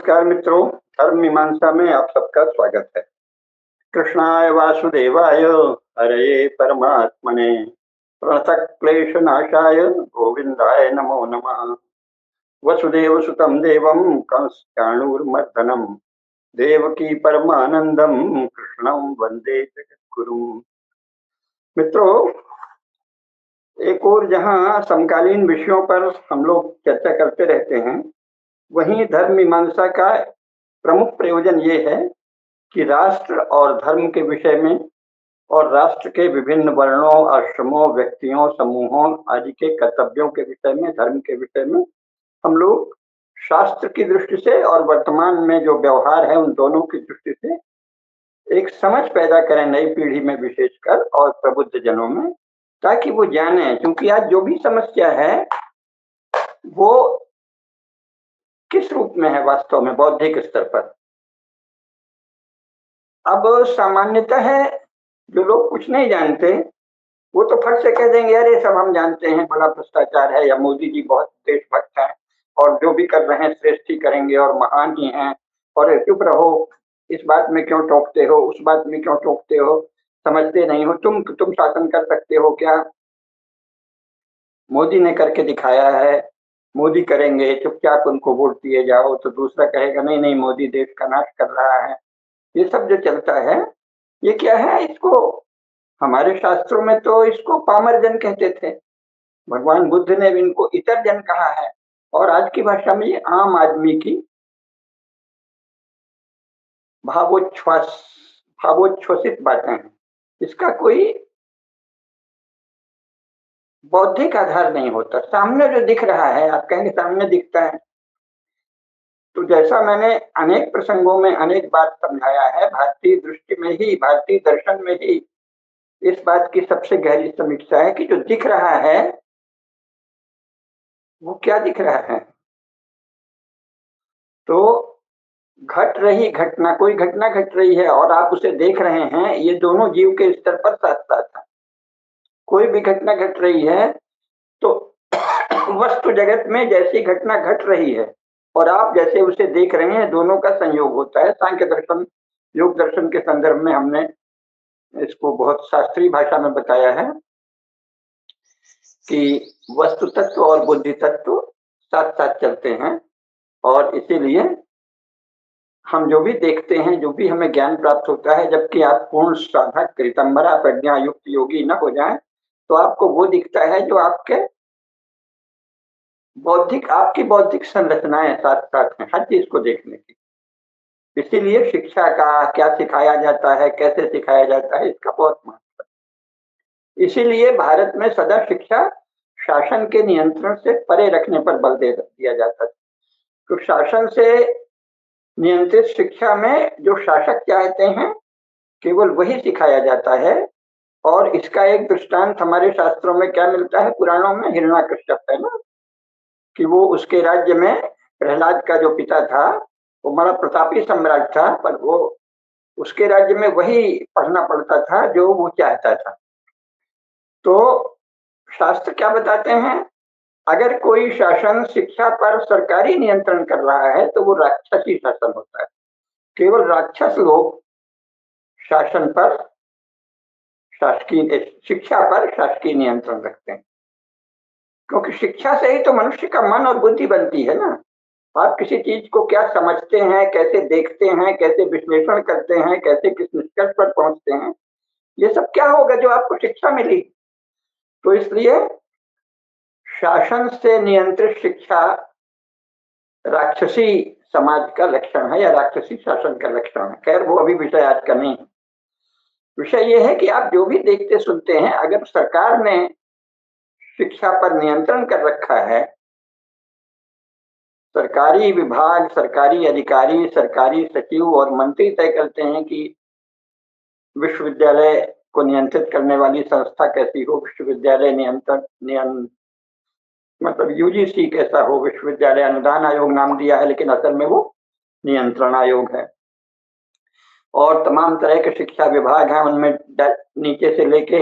नमस्कार मित्रों, धर्म मीमांसा में आप सबका स्वागत है। कृष्णाय वासुदेवाय हरये परमात्मने प्रणतः क्लेशनाशाय गोविंदाय नमो नमः। वसुदेव सुतं देवं कंसचाणूरमर्दनं देवकी परमानंदम कृष्णं वंदे जगद्गुरुम्। मित्रों, एक और जहां समकालीन विषयों पर हम लोग चर्चा करते रहते हैं, वहीं धर्म मीमांसा का प्रमुख प्रयोजन ये है कि राष्ट्र और धर्म के विषय में और राष्ट्र के विभिन्न वर्णों, आश्रमों, व्यक्तियों, समूहों आदि के कर्तव्यों के विषय में, धर्म के विषय में हम लोग शास्त्र की दृष्टि से और वर्तमान में जो व्यवहार है उन दोनों की दृष्टि से एक समझ पैदा करें नई पीढ़ी में विशेषकर और प्रबुद्ध जनों में, ताकि वो जाने। क्योंकि आज जो भी समस्या है वो किस रूप में है वास्तव में बौद्धिक स्तर पर। अब सामान्यतः है जो लोग कुछ नहीं जानते वो तो फट से कह देंगे अरे सब हम जानते हैं, बड़ा भ्रष्टाचार है, या मोदी जी बहुत देशभक्त हैं और जो भी कर रहे हैं श्रेष्ठ ही करेंगे और महान ही हैं, और चुप रहो, इस बात में क्यों टोकते हो, उस बात में क्यों टोकते हो, समझते नहीं हो, तुम शासन कर सकते हो क्या, मोदी ने करके दिखाया है, मोदी करेंगे, चुपचाप उनको वोट दिए जाओ। तो दूसरा कहेगा नहीं नहीं, मोदी देश का नाश कर रहा है। ये सब जो चलता है ये क्या है, इसको हमारे शास्त्रों में तो इसको पामर जन कहते थे, भगवान बुद्ध ने इनको इतर जन कहा है, और आज की भाषा में ये आम आदमी की भावोच्छ्वसित बातें हैं। इसका कोई बौद्धिक आधार नहीं होता। सामने जो दिख रहा है, आप कहेंगे सामने दिखता है, तो जैसा मैंने अनेक प्रसंगों में अनेक बार समझाया है, भारतीय दृष्टि में ही, भारतीय दर्शन में ही इस बात की सबसे गहरी समीक्षा है कि जो दिख रहा है वो क्या दिख रहा है। तो घट रही घटना, कोई घटना घट रही है और आप उसे देख रहे हैं, ये दोनों जीव के स्तर पर साथ साथ है। कोई भी घटना घट रही है तो वस्तु जगत में जैसी घटना घट रही है और आप जैसे उसे देख रहे हैं, दोनों का संयोग होता है। सांख्य दर्शन, योग दर्शन के संदर्भ में हमने इसको बहुत शास्त्रीय भाषा में बताया है कि वस्तु तत्व और बुद्धि तत्व साथ साथ चलते हैं, और इसीलिए हम जो भी देखते हैं, जो भी हमें ज्ञान प्राप्त होता है, जबकि आप पूर्ण साधक कृतंबरा प्रज्ञा युक्त योगी न हो जाए तो आपको वो दिखता है जो आपके आपकी बौद्धिक संरचनाएं साथ साथ हैं हर चीज को देखने की। इसीलिए शिक्षा का क्या सिखाया जाता है, कैसे सिखाया जाता है, इसका बहुत महत्व है। इसीलिए भारत में सदा शिक्षा शासन के नियंत्रण से परे रखने पर बल दे दिया जाता है। तो शासन से नियंत्रित शिक्षा में जो शासक चाहते हैं केवल वही सिखाया जाता है। और इसका एक दृष्टांत हमारे शास्त्रों में क्या मिलता है, पुराणों में हिरण्यकश्यप है ना, कि वो उसके राज्य में प्रहलाद का जो पिता था वो बड़ा प्रतापी सम्राट था, पर वो उसके राज्य में वही पढ़ना पड़ता था जो वो चाहता था। तो शास्त्र क्या बताते हैं, अगर कोई शासन शिक्षा पर सरकारी नियंत्रण कर रहा है तो वो राक्षसी शासन होता है। केवल राक्षस लोग शासन पर, शासकीय शिक्षा पर शासकीय नियंत्रण रखते हैं, क्योंकि शिक्षा से ही तो मनुष्य का मन और बुद्धि बनती है ना। आप किसी चीज को क्या समझते हैं, कैसे देखते हैं, कैसे विश्लेषण करते हैं, कैसे किस निष्कर्ष पर पहुंचते हैं, ये सब क्या होगा जो आपको शिक्षा मिली। तो इसलिए शासन से नियंत्रित शिक्षा राक्षसी समाज का लक्षण है या राक्षसी शासन का लक्षण है। खैर वो अभी विषय आज का नहीं है। विषय ये है कि आप जो भी देखते सुनते हैं, अगर सरकार ने शिक्षा पर नियंत्रण कर रखा है, सरकारी विभाग, सरकारी अधिकारी, सरकारी सचिव और मंत्री तय करते हैं कि विश्वविद्यालय को नियंत्रित करने वाली संस्था कैसी हो, विश्वविद्यालय नियंत्रण मतलब यूजीसी कैसा हो, विश्वविद्यालय अनुदान आयोग नाम दिया है लेकिन असल में वो नियंत्रण आयोग है। और तमाम तरह के शिक्षा विभाग हैं, उनमें नीचे से लेके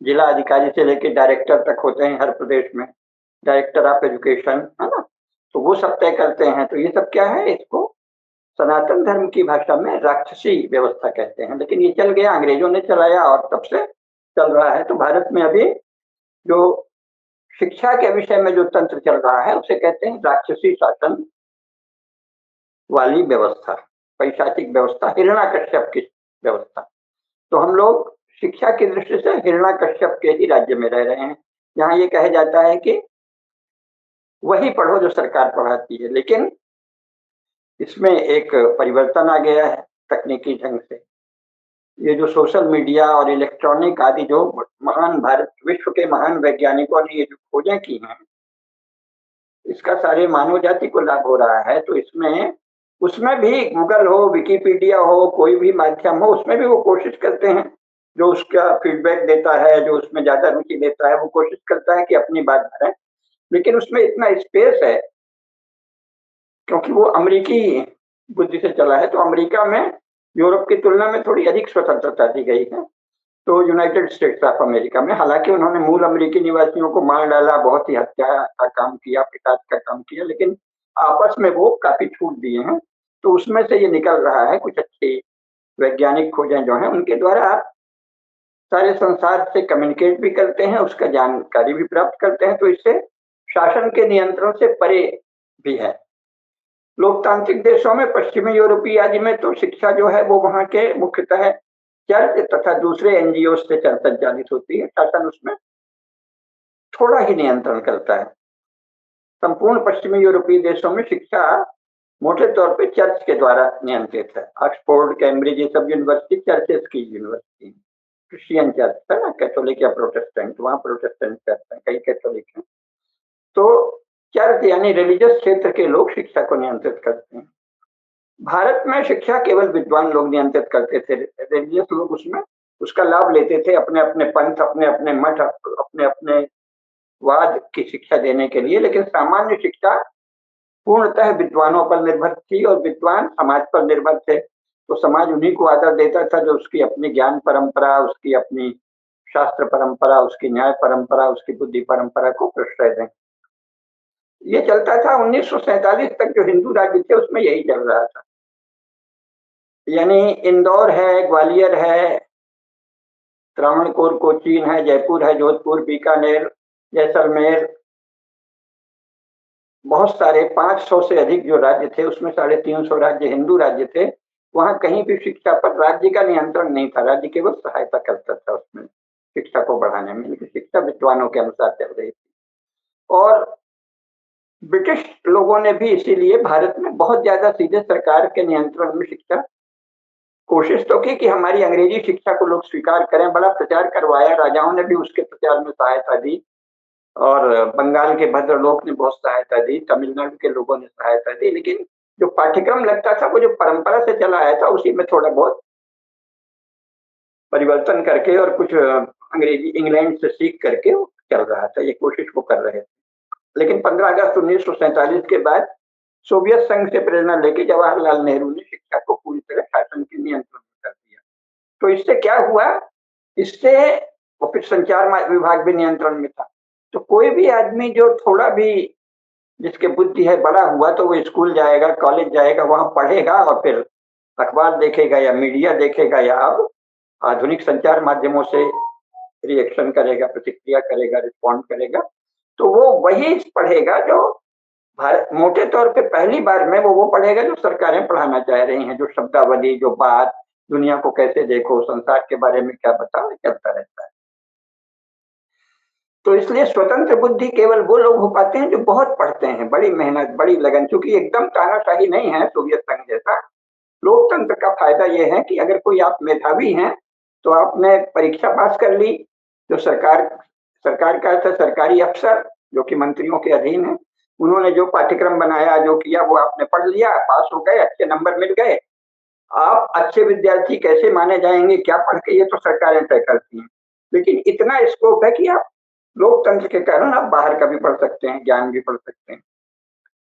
जिला अधिकारी से लेके डायरेक्टर तक होते हैं हर प्रदेश में, डायरेक्टर ऑफ एजुकेशन है ना। तो वो सब तय करते हैं। तो ये सब क्या है, इसको सनातन धर्म की भाषा में राक्षसी व्यवस्था कहते हैं, लेकिन ये चल गया, अंग्रेजों ने चलाया और तब से चल रहा है। तो भारत में अभी जो शिक्षा के विषय में जो तंत्र चल रहा है उसे कहते हैं राक्षसी शासन वाली व्यवस्था, पैशाचिक व्यवस्था, हिरण्यकश्यप की व्यवस्था। तो हम लोग शिक्षा की दृष्टि से हिरण्यकश्यप के ही राज्य में रह रहे हैं, जहाँ ये कहा जाता है कि वही पढ़ो जो सरकार पढ़ाती है। लेकिन इसमें एक परिवर्तन आ गया है तकनीकी ढंग से। ये जो सोशल मीडिया और इलेक्ट्रॉनिक आदि जो महान भारत विश्व के महान वैज्ञानिकों ने ये जो खोजें की हैं, इसका सारे मानव जाति को लाभ हो रहा है। तो इसमें उसमें भी गूगल हो, विकिपीडिया हो, कोई भी माध्यम हो, उसमें भी वो कोशिश करते हैं, जो उसका फीडबैक देता है, जो उसमें ज्यादा रुचि लेता है, वो कोशिश करता है कि अपनी बात करें। लेकिन उसमें इतना स्पेस है क्योंकि वो अमेरिकी बुद्धि से चला है। तो अमेरिका में यूरोप की तुलना में थोड़ी अधिक स्वतंत्रता दी गई है। तो यूनाइटेड स्टेट्स ऑफ अमेरिका में, हालांकि उन्होंने मूल अमेरिकी निवासियों को मार डाला, बहुत ही हत्या का काम किया, पिटाट का काम किया, लेकिन आपस में वो काफी छूट दिए हैं। तो उसमें से ये निकल रहा है, कुछ अच्छी वैज्ञानिक खोजें जो हैं उनके द्वारा आप सारे संसार से कम्युनिकेट भी करते हैं, उसका जानकारी भी प्राप्त करते हैं। तो इससे शासन के नियंत्रण से परे भी है। लोकतांत्रिक देशों में, पश्चिमी यूरोपीय आदि में तो शिक्षा जो है वो वहां के मुख्यतः चर्च तथा दूसरे एनजीओ से संचालित होती है। शासन उसमें थोड़ा ही नियंत्रण करता है। संपूर्ण पश्चिमी यूरोपीय देशों में शिक्षा मोटे तौर पे चर्च के द्वारा नियंत्रित है। ऑक्सफोर्ड, कैम्ब्रिज, ये सब यूनिवर्सिटी चर्चेस की यूनिवर्सिटी, क्रिश्चियन चर्च है ना, कैथोलिक या प्रोटेस्टेंट, वहां प्रोटेस्टेंट चर्च है, कई कैथोलिक हैं। तो चर्च यानी रिलीजियस क्षेत्र के लोग शिक्षा को नियंत्रित करते हैं। भारत में शिक्षा केवल विद्वान लोग नियंत्रित करते थे, रिलीजियस लोग उसमें उसका लाभ लेते थे, अपने अपने पंथ, अपने अपने मठ, अपने अपने वाद की शिक्षा देने के लिए। लेकिन सामान्य शिक्षा पूर्णतः विद्वानों पर निर्भर थी और विद्वान समाज पर निर्भर थे। तो समाज उन्हीं को आदर देता था जो उसकी अपनी ज्ञान परंपरा, उसकी अपनी शास्त्र परंपरा, उसकी न्याय परंपरा, उसकी बुद्धि परंपरा को प्रश्रय दें। ये चलता था 1947 तक। जो हिंदू राज्य थे उसमें यही चल रहा था। यानी इंदौर है, ग्वालियर है, त्रावणकोर, कोचीन है, जयपुर है, जोधपुर, बीकानेर, जैसलमेर, बहुत सारे 500 से अधिक जो राज्य थे उसमें 350 राज्य हिंदू राज्य थे। वहां कहीं भी शिक्षा पर राज्य का नियंत्रण नहीं था, राज्य केवल सहायता करता था उसमें शिक्षा को बढ़ाने में, लेकिन शिक्षा विद्वानों के अनुसार चल रही थी। और ब्रिटिश लोगों ने भी इसीलिए भारत में बहुत ज्यादा सीधे सरकार के नियंत्रण में शिक्षा कोशिश तो की कि हमारी अंग्रेजी शिक्षा को लोग स्वीकार करें, बड़ा प्रचार करवाया, राजाओं ने भी उसके प्रचार में सहायता दी और बंगाल के भद्रलोक ने बहुत सहायता दी, तमिलनाडु के लोगों ने सहायता दी। लेकिन जो पाठ्यक्रम लगता था वो जो परंपरा से चला आया था उसी में थोड़ा बहुत परिवर्तन करके और कुछ अंग्रेजी इंग्लैंड से सीख करके वो चल रहा था, ये कोशिश वो कर रहे थे। लेकिन 15 अगस्त 1947 के बाद सोवियत संघ से प्रेरणा लेके जवाहरलाल नेहरू ने शिक्षा को पूरी तरह शासन के नियंत्रण में कर दिया। तो इससे क्या हुआ, इससे और फिर संचार विभाग भी नियंत्रण में था। तो कोई भी आदमी जो थोड़ा भी जिसके बुद्धि है, बड़ा हुआ, तो वो स्कूल जाएगा, कॉलेज जाएगा, वहां पढ़ेगा और फिर अखबार देखेगा या मीडिया देखेगा या अब आधुनिक संचार माध्यमों से रिएक्शन करेगा, प्रतिक्रिया करेगा, रिस्पॉन्ड करेगा। तो वो वही पढ़ेगा जो भारत मोटे तौर पे पहली बार में वो पढ़ेगा जो सरकारें पढ़ाना चाह रही हैं, जो शब्दावली, जो बात, दुनिया को कैसे देखो, संसार के बारे में क्या बताओ, चलता रहता है। तो इसलिए स्वतंत्र बुद्धि केवल वो लोग हो पाते हैं जो बहुत पढ़ते हैं, बड़ी मेहनत, बड़ी लगन। चूंकि एकदम तानाशाही नहीं है सोवियत संघ जैसा। लोकतंत्र का फायदा यह है कि अगर कोई आप मेधावी हैं तो आपने परीक्षा पास कर ली, जो सरकार सरकार का था, सरकारी अफसर जो कि मंत्रियों के अधीन है, उन्होंने जो पाठ्यक्रम बनाया, जो किया, वो आपने पढ़ लिया, पास हो गए, अच्छे नंबर मिल गए। आप अच्छे विद्यार्थी कैसे माने जाएंगे, क्या पढ़ के, ये तो सरकारें तय करती हैं। लेकिन इतना स्कोप है कि आप लोकतंत्र के कारण आप बाहर का भी पढ़ सकते हैं, ज्ञान भी पढ़ सकते हैं।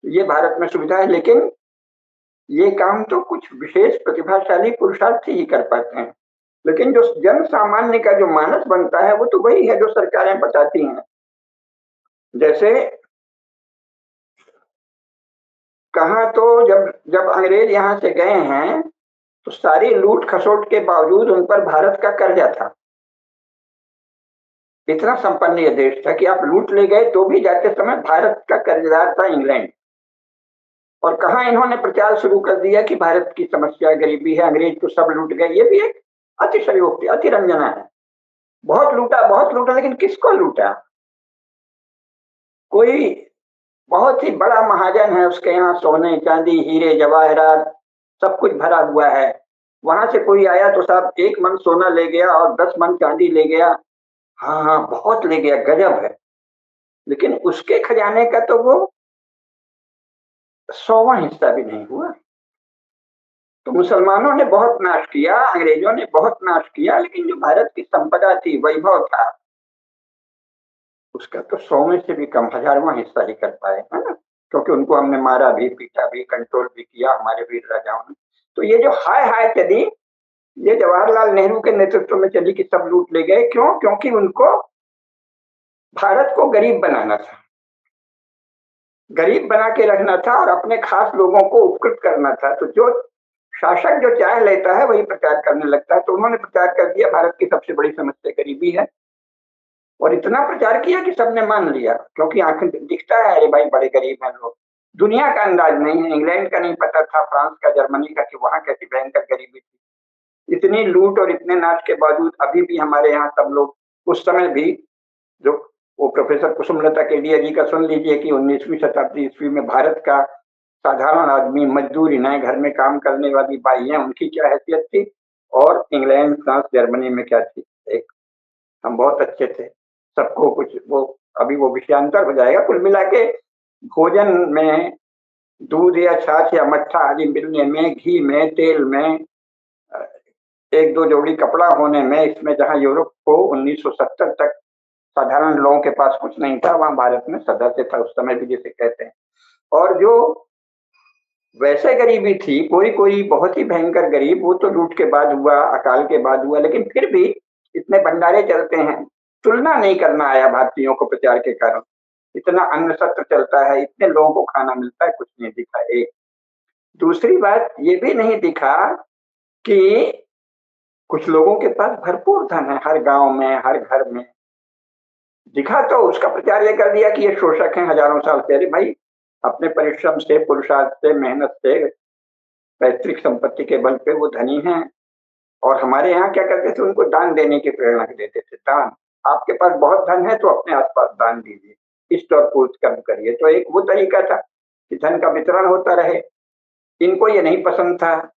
ये भारत में सुविधा है। लेकिन ये काम तो कुछ विशेष प्रतिभाशाली पुरुषार्थी ही कर पाते हैं। लेकिन जो जन सामान्य का जो मानस बनता है वो तो वही है जो सरकारें बताती हैं। जैसे कहाँ तो जब जब अंग्रेज यहाँ से गए हैं तो सारी लूट खसोट के बावजूद उन पर भारत का कर्जा था। इतना संपन्न ये देश था कि आप लूट ले गए तो भी जाते समय भारत का कर्जदार था इंग्लैंड। और कहाँ इन्होंने प्रचार शुरू कर दिया कि भारत की समस्या गरीबी है, अंग्रेज तो सब लूट गए। ये भी एक अतिशयोक्ति, अतिरंजना है। बहुत लूटा, लेकिन किसको लूटा? कोई बहुत ही बड़ा महाजन है, उसके यहाँ सोने चांदी हीरे जवाहरात सब कुछ भरा हुआ है। वहां से कोई आया तो साहब 1 मन सोना ले गया और 10 मन चांदी ले गया। हाँ हाँ, बहुत ले गया, गजब है। लेकिन उसके खजाने का तो वो 100वां हिस्सा भी नहीं हुआ। तो मुसलमानों ने बहुत नाश किया, अंग्रेजों ने बहुत नाश किया, लेकिन जो भारत की संपदा थी, वैभव था, उसका तो 100 में से भी कम, 1000वां हिस्सा ही कर पाए, है ना? क्योंकि उनको हमने मारा भी, पीटा भी, कंट्रोल भी किया हमारे वीर राजाओं ने। तो ये जो हाय हाय चली, ये जवाहरलाल नेहरू के नेतृत्व में चली कि सब लूट ले गए। क्यों? क्योंकि उनको भारत को गरीब बनाना था, गरीब बना के रखना था और अपने खास लोगों को उपकृत करना था। तो जो शासक जो चाह लेता है वही प्रचार करने लगता है। तो उन्होंने प्रचार कर दिया भारत की सबसे बड़ी समस्या गरीबी है, और इतना प्रचार किया कि सबने मान लिया, क्योंकि आंखें दिखता है, अरे भाई बड़े गरीब हैं लोग। दुनिया का अंदाज नहीं है, इंग्लैंड का नहीं पता था, फ्रांस का, जर्मनी का, कि वहां कैसी भयंकर गरीबी थी। इतनी लूट और इतने नाश के बावजूद अभी भी हमारे यहाँ सब लोग, उस समय भी, जो वो प्रोफेसर कुसुमलता केडिया जी का सुन लीजिए कि 19वीं शताब्दी ईस्वी में भारत का साधारण आदमी, मजदूर, नए घर में काम करने वाली बाइयां, उनकी क्या हैसियत थी, और इंग्लैंड, फ्रांस, जर्मनी में क्या थी। एक हम बहुत अच्छे थे, सबको कुछ वो, अभी वो विषयांतर हो जाएगा। कुल मिला के भोजन में दूध या छाछ या मट्ठा आदि मिलने में, घी में, तेल में, एक दो जोड़ी कपड़ा होने में, इसमें जहां यूरोप को 1970 तक साधारण लोगों के पास कुछ नहीं था, वहां भारत में सदा से था, उस समय भी जिसे कहते हैं। और जो वैसे गरीबी थी, कोई कोई बहुत ही भयंकर गरीब, वो तो लूट के बाद हुआ, अकाल के बाद हुआ, लेकिन फिर भी इतने भंडारे चलते हैं, तुलना नहीं करना आया भारतीयों को प्रचार के कारण। इतना अन्न सत्र चलता है, इतने लोगों को खाना मिलता है, कुछ नहीं दिखा। एक दूसरी बात ये भी नहीं दिखा कि कुछ लोगों के पास भरपूर धन है, हर गांव में, हर घर में। दिखा तो उसका प्रचार ये कर दिया कि ये शोषक हैं हजारों साल से। अरे भाई, अपने परिश्रम से, पुरुषार्थ से, मेहनत से, पैतृक संपत्ति के बल पे वो धनी हैं। और हमारे यहाँ क्या करते थे, उनको दान देने की प्रेरणा देते थे। दान, आपके पास बहुत धन है तो अपने आसपास दान दीजिए, इष्ट और पूर्त कर्म करिए। तो एक वो तरीका था कि धन का वितरण होता रहे। इनको ये नहीं पसंद था।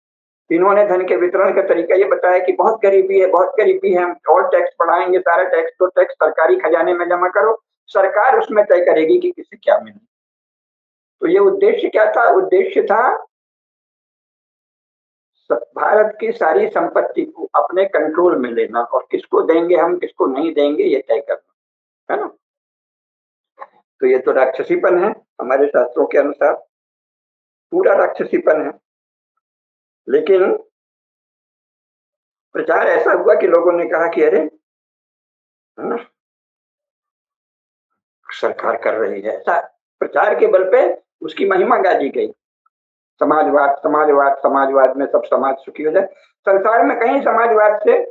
इन्होंने धन के वितरण का तरीका ये बताया कि बहुत गरीबी है, बहुत गरीबी है, हम और टैक्स बढ़ाएंगे, सारा टैक्स तो टैक्स सरकारी खजाने में जमा करो, सरकार उसमें तय करेगी कि किसे क्या मिले। तो ये उद्देश्य क्या था? उद्देश्य था भारत की सारी संपत्ति को अपने कंट्रोल में लेना, और किसको देंगे हम, किसको नहीं देंगे, ये तय करना, है ना? तो ये तो राक्षसीपन है हमारे शास्त्रों के अनुसार, पूरा राक्षसीपन है। लेकिन प्रचार ऐसा हुआ कि लोगों ने कहा कि अरे, है ना, सरकार कर रही है ऐसा। प्रचार के बल पे उसकी महिमा गा दी गई। समाजवाद, समाजवाद, समाजवाद में सब समाज सुखी हो जाए। संसार में कहीं समाजवाद से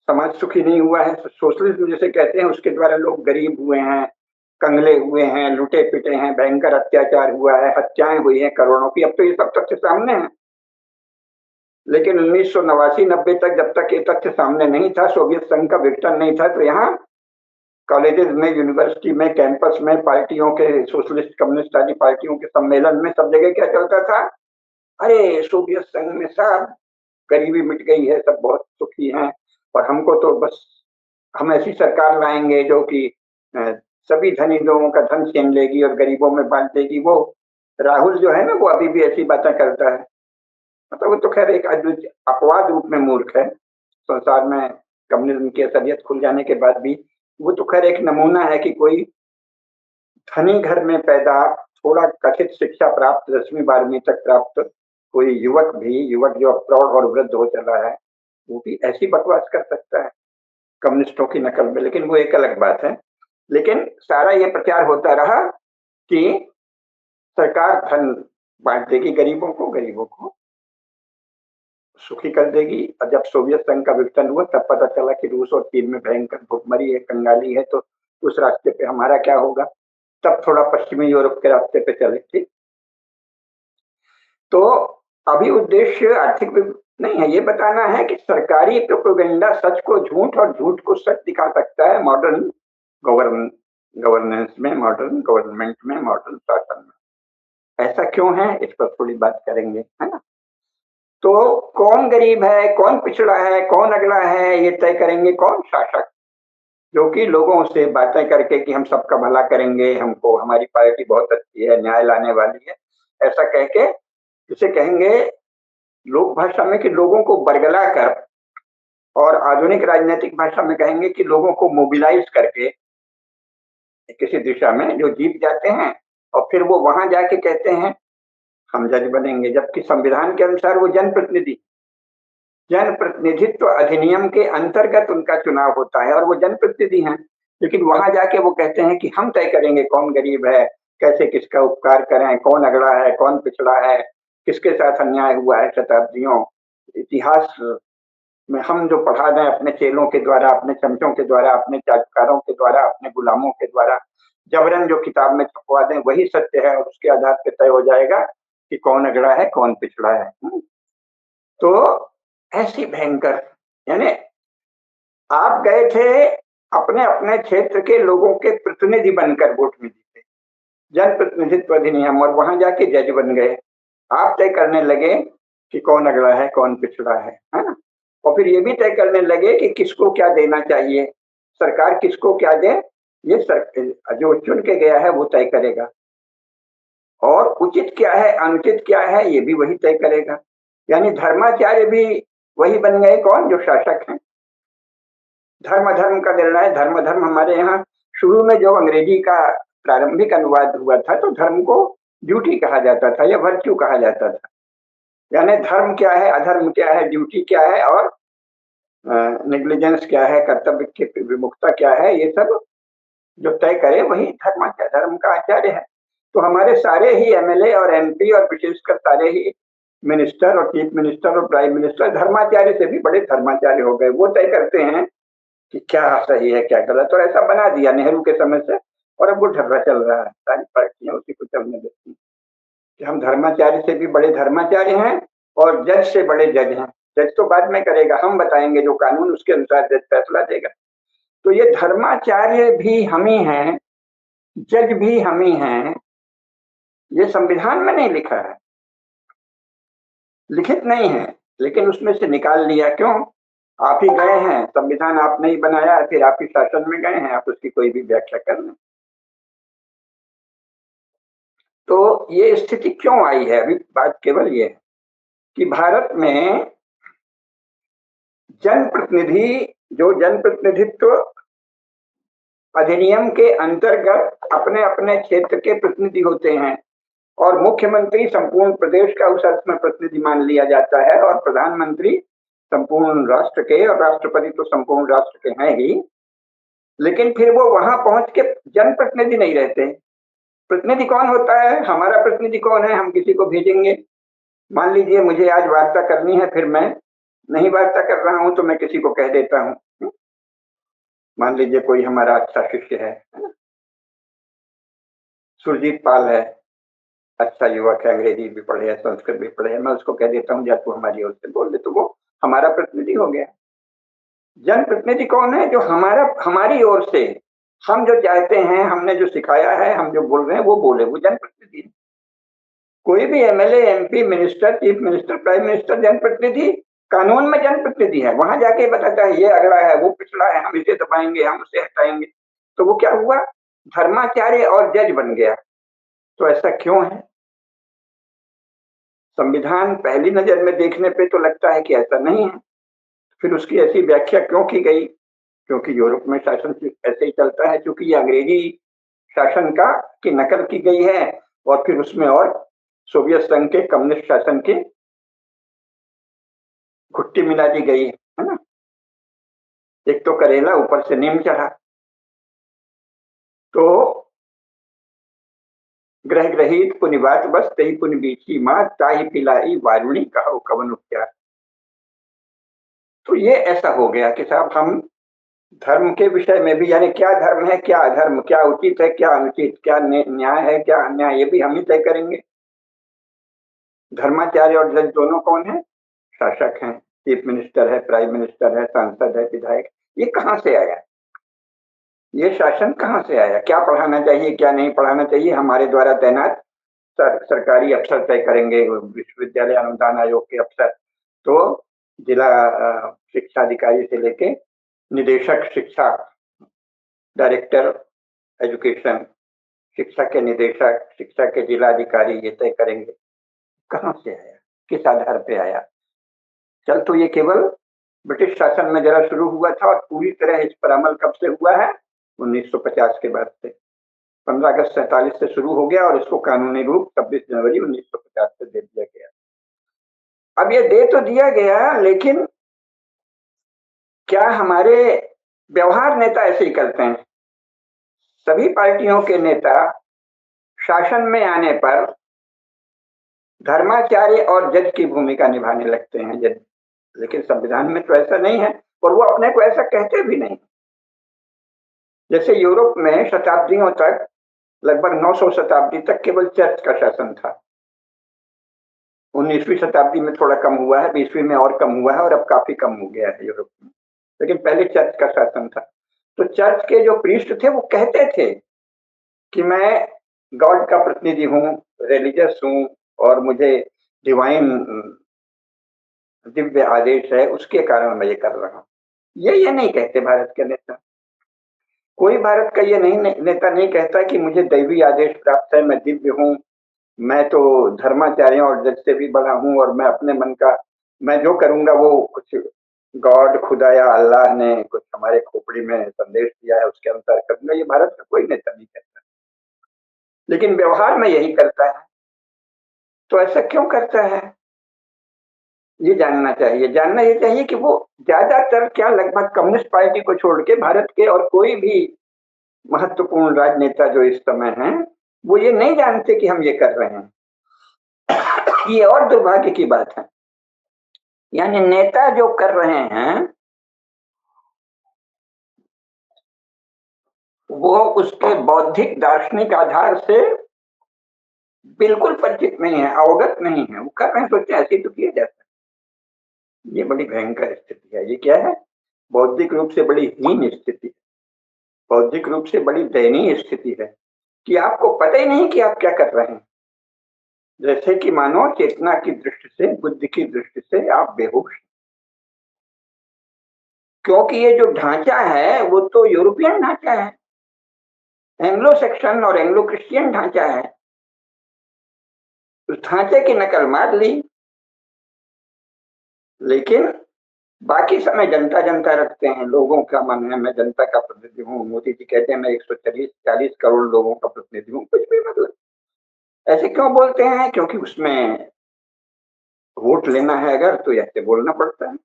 समाज सुखी नहीं हुआ है। सोशलिज्म जिसे कहते हैं, उसके द्वारा लोग गरीब हुए हैं, कंगले हुए हैं, लुटे पिटे हैं, भयंकर अत्याचार हुआ है, हत्याएं हुई हैं करोड़ों की। अब तो ये सब तथ्य सामने है। लेकिन 1989-90 तक, जब तक ये तथ्य सामने नहीं था, सोवियत संघ का विघटन नहीं था, तो यहाँ कॉलेजेस में, यूनिवर्सिटी में, कैंपस में, पार्टियों के, सोशलिस्ट कम्युनिस्ट आदि पार्टियों के सम्मेलन में, सब जगह क्या चलता था? अरे, सोवियत संघ में सब गरीबी मिट गई है, सब बहुत सुखी हैं, और हमको तो बस, हम ऐसी सरकार लाएंगे जो कि सभी धनी लोगों का धन छीन लेगी और गरीबों में बांट देगी। वो राहुल जो है ना, वो अभी भी ऐसी बातें करता है। मतलब वो तो खैर एक अपवाद रूप में मूर्ख है। संसार में कम्युनिज्म की असलियत खुल जाने के बाद भी वो तो खैर एक नमूना है कि कोई धनी घर में पैदा, थोड़ा कथित शिक्षा प्राप्त, 10वीं 12वीं तक प्राप्त कोई युवक भी, युवक जो अब प्रौढ़ और वृद्ध हो चला है, वो भी ऐसी बकवास कर सकता है कम्युनिस्टों की नकल में। लेकिन वो एक अलग बात है। लेकिन सारा ये प्रचार होता रहा कि सरकार धन बांट देगी गरीबों को सुखी कर देगी। और जब सोवियत संघ का विघटन हुआ तब पता चला कि रूस और चीन में भयंकर भुखमरी है, कंगाली है, तो उस रास्ते पे हमारा क्या होगा। तब थोड़ा पश्चिमी यूरोप के रास्ते पे चले थे। तो अभी उद्देश्य आर्थिक नहीं है, ये बताना है कि सरकारी प्रोपेगेंडा सच को झूठ और झूठ को सच दिखा सकता है मॉडर्न गवर्न गवर्नेंस में, मॉडर्न गवर्नमेंट में, मॉडर्न शासन में। ऐसा क्यों है, इस पर थोड़ी बात करेंगे, है ना। तो कौन गरीब है, कौन पिछड़ा है, कौन अगला है, ये तय करेंगे कौन, शासक, जो कि लोगों से बातें करके कि हम सबका भला करेंगे, हमको हमारी पार्टी बहुत अच्छी है, न्याय लाने वाली है, ऐसा कह के इसे कहेंगे लोक भाषा में कि लोगों को बरगला कर, और आधुनिक राजनीतिक भाषा में कहेंगे कि लोगों को मोबिलाइज करके किसी दिशा में जो जीत जाते हैं, और फिर वो वहां जाके कहते हैं हम जज बनेंगे, जबकि संविधान के अनुसार वो जनप्रतिनिधित्व अधिनियम के अंतर्गत उनका चुनाव होता है और वो जनप्रतिनिधि हैं। लेकिन वहां जाके वो कहते हैं कि हम तय करेंगे कौन गरीब है, कैसे किसका उपकार करें, कौन अगड़ा है, कौन पिछड़ा है, किसके साथ अन्याय हुआ है शताब्दियों इतिहास में, हम जो पढ़ा दें अपने चेलों के द्वारा, अपने चमचों के द्वारा, अपने चाटुकारों के द्वारा, अपने गुलामों के द्वारा, जबरन जो किताब में छपवा दें वही सत्य है, और उसके आधार पर तय हो जाएगा कि कौन अगड़ा है, कौन पिछड़ा है। तो ऐसी भयंकर, यानी आप गए थे अपने अपने क्षेत्र के लोगों के प्रतिनिधि बनकर वोट में जीते, जनप्रतिनिधित्व अधिनियम, और वहां जाके जज बन गए। आप तय करने लगे कि कौन अगड़ा है, कौन पिछड़ा है ना। और फिर ये भी तय करने लगे कि किसको क्या देना चाहिए, सरकार किसको क्या दे, ये जो चुन के गया है वो तय करेगा। और उचित क्या है, अनुचित क्या है, ये भी वही तय करेगा। यानी धर्माचार्य भी वही बन गए कौन, जो शासक हैं। धर्म धर्म का निर्णय, धर्म धर्म हमारे यहाँ शुरू में जो अंग्रेजी का प्रारंभिक अनुवाद हुआ था, तो धर्म को ड्यूटी कहा जाता था या वर्च्यू कहा जाता था। यानी धर्म क्या है, अधर्म क्या है, ड्यूटी क्या है, और नेग्लिजेंस क्या है, कर्तव्य की विमुखता क्या है, ये सब जो तय करे वही धर्म का आचार्य है। तो हमारे सारे ही एमएलए और एमपी और विशेषकर सारे ही मिनिस्टर और चीफ मिनिस्टर और प्राइम मिनिस्टर धर्माचार्य से भी बड़े धर्माचार्य हो गए। वो तय करते हैं कि क्या सही है क्या गलत, और ऐसा बना दिया नेहरू के समय से, और अब वो ढर्रा चल रहा है, सारी पार्टियां उसी को चलने देती हैं कि हम धर्माचार्य से भी बड़े धर्माचार्य हैं और जज से बड़े जज हैं। जज तो बाद में करेगा, हम बताएंगे जो कानून, उसके अनुसार जज फैसला देगा। तो ये धर्माचार्य भी हम ही हैं, जज भी हम ही हैं, ये संविधान में नहीं लिखा है, लिखित नहीं है, लेकिन उसमें से निकाल लिया। क्यों, आप ही गए हैं, संविधान आपने ही बनाया है, फिर आप ही शासन में गए हैं, आप उसकी कोई भी व्याख्या कर लें। तो ये स्थिति क्यों आई है, अभी बात केवल ये है कि भारत में जनप्रतिनिधित्व अधिनियम के अंतर्गत अपने अपने क्षेत्र के प्रतिनिधि होते हैं, और मुख्यमंत्री संपूर्ण प्रदेश का उस अर्थ में प्रतिनिधि मान लिया जाता है, और प्रधानमंत्री संपूर्ण राष्ट्र के, और राष्ट्रपति तो संपूर्ण राष्ट्र के हैं ही। लेकिन फिर वो वहां पहुंच के जनप्रतिनिधि नहीं रहते। प्रतिनिधि कौन होता है, हमारा प्रतिनिधि कौन है, हम किसी को भेजेंगे। मान लीजिए मुझे आज वार्ता करनी है, फिर मैं नहीं वार्ता कर रहा हूं तो मैं किसी को कह देता हूं। मान लीजिए कोई हमारा अच्छा शिष्य है ना, सुरजीत पाल है, अच्छा युवक है, अंग्रेजी भी पढ़े है, संस्कृत भी पढ़े है, मैं उसको कह देता हूँ जा तू हमारी ओर से बोल दे, तो वो हमारा प्रतिनिधि हो गया। जनप्रतिनिधि कौन है, जो हमारी ओर से हम जो चाहते हैं, हमने जो सिखाया है, हम जो बोल रहे हैं वो बोले, वो जनप्रतिनिधि। कोई भी MLA, MP, minister, chief minister, prime minister जनप्रतिनिधि, कानून में जनप्रतिनिधि है। वहां जाके बताता है ये अगड़ा है, वो पिछड़ा है, हम इसे दबाएंगे, हम उसे हटाएंगे। तो वो क्या हुआ, धर्माचार्य और जज बन गया। तो ऐसा क्यों है, संविधान पहली नजर में देखने पे तो लगता है कि ऐसा नहीं है, फिर उसकी ऐसी व्याख्या क्यों की गई, क्योंकि यूरोप में शासन ऐसे ही चलता है, क्योंकि ये अंग्रेजी शासन का की नकल की गई है, और फिर उसमें और सोवियत संघ के कम्युनिस्ट शासन की घुट्टी मिला दी गई है ना। एक तो करेला ऊपर से नीम चढ़ा। तो ग्रह ग्रहित पुनिवात बस तही पुनि बीची माँ ताही पिलाई वारुणी कहो कवन उपचार। तो ये ऐसा हो गया कि साहब हम धर्म के विषय में भी, यानी क्या धर्म है क्या अधर्म, क्या उचित है क्या अनुचित, क्या न्याय है क्या अन्याय, ये भी हम ही तय करेंगे। धर्माचार्य और जज दोनों कौन है? शासक हैं, चीफ मिनिस्टर है, प्राइम मिनिस्टर है, सांसद है, विधायक। ये कहाँ से आया? ये शासन कहाँ से आया? क्या पढ़ाना चाहिए क्या नहीं पढ़ाना चाहिए हमारे द्वारा तैनात सरकारी अफसर तय करेंगे, विश्वविद्यालय अनुदान आयोग के अफसर। तो जिला शिक्षा अधिकारी से लेके निदेशक शिक्षा, डायरेक्टर एजुकेशन, शिक्षा के निदेशक, शिक्षा के जिला अधिकारी ये तय करेंगे। कहाँ से आया? किस आधार पे आया? चल तो ये केवल ब्रिटिश शासन में जरा शुरू हुआ था और पूरी तरह इस पर अमल कब से हुआ है? 1950 के बाद से। 15 अगस्त 47 से शुरू हो गया और इसको कानूनी रूप 26 जनवरी 1950 से दे दिया गया। अब ये दे तो दिया गया, लेकिन क्या हमारे व्यवहार नेता ऐसे ही करते हैं? सभी पार्टियों के नेता शासन में आने पर धर्माचार्य और जज की भूमिका निभाने लगते हैं जज, लेकिन संविधान में तो ऐसा नहीं है और वो अपने को ऐसा कहते भी नहीं। जैसे यूरोप में शताब्दियों तक, लगभग 900 शताब्दी तक केवल चर्च का शासन था। 19वीं शताब्दी में थोड़ा कम हुआ है, 20वीं में और कम हुआ है और अब काफी कम हो गया है यूरोप में, लेकिन पहले चर्च का शासन था। तो चर्च के जो प्रीस्ट थे वो कहते थे कि मैं गॉड का प्रतिनिधि हूँ, रिलीजियस हूँ और मुझे डिवाइन दिव्य आदेश है, उसके कारण मैं ये कर रहा हूँ। ये नहीं कहते भारत के नेता। कोई भारत का ये नेता नहीं कहता कि मुझे दैवी आदेश प्राप्त है, मैं दिव्य हूँ, मैं तो धर्माचार्यों और जज से भी बड़ा हूँ और मैं अपने मन का, मैं जो करूंगा वो कुछ गॉड, खुदा या अल्लाह ने कुछ हमारे खोपड़ी में संदेश दिया है उसके अनुसार करूंगा। ये भारत का कोई नेता नहीं कहता, लेकिन व्यवहार में यही करता है। तो ऐसा क्यों करता है? ये जानना चाहिए। जानना ये चाहिए कि वो ज्यादातर, क्या लगभग कम्युनिस्ट पार्टी को छोड़ के भारत के और कोई भी महत्वपूर्ण राजनेता जो इस समय हैं, वो ये नहीं जानते कि हम ये कर रहे हैं। ये और दुर्भाग्य की बात है। यानी नेता जो कर रहे हैं वो उसके बौद्धिक दार्शनिक आधार से बिल्कुल परिचित नहीं है, अवगत नहीं है। वो कर रहे हैं, सोचते हैं ऐसे तो किया जाता है। ये बड़ी भयंकर स्थिति है। ये क्या है? बौद्धिक रूप से बड़ी हीन स्थिति है, बौद्धिक रूप से बड़ी दयनीय स्थिति है कि आपको पता ही नहीं कि आप क्या कर रहे हैं। जैसे कि मानो चेतना की दृष्टि से, बुद्धि की दृष्टि से आप बेहोश, क्योंकि ये जो ढांचा है वो तो यूरोपियन ढांचा है, एंग्लो सेक्शन और एंग्लो क्रिश्चियन ढांचा है। उस ढांचे की नकल मार ली, लेकिन बाकी समय जनता जनता रखते हैं। लोगों का मन है मैं जनता का प्रतिनिधि हूँ। मोदी जी कहते हैं मैं 140 करोड़ लोगों का प्रतिनिधि हूँ। कुछ भी मतलब ऐसे क्यों बोलते हैं? क्योंकि उसमें वोट लेना है अगर, तो ऐसे बोलना पड़ता है।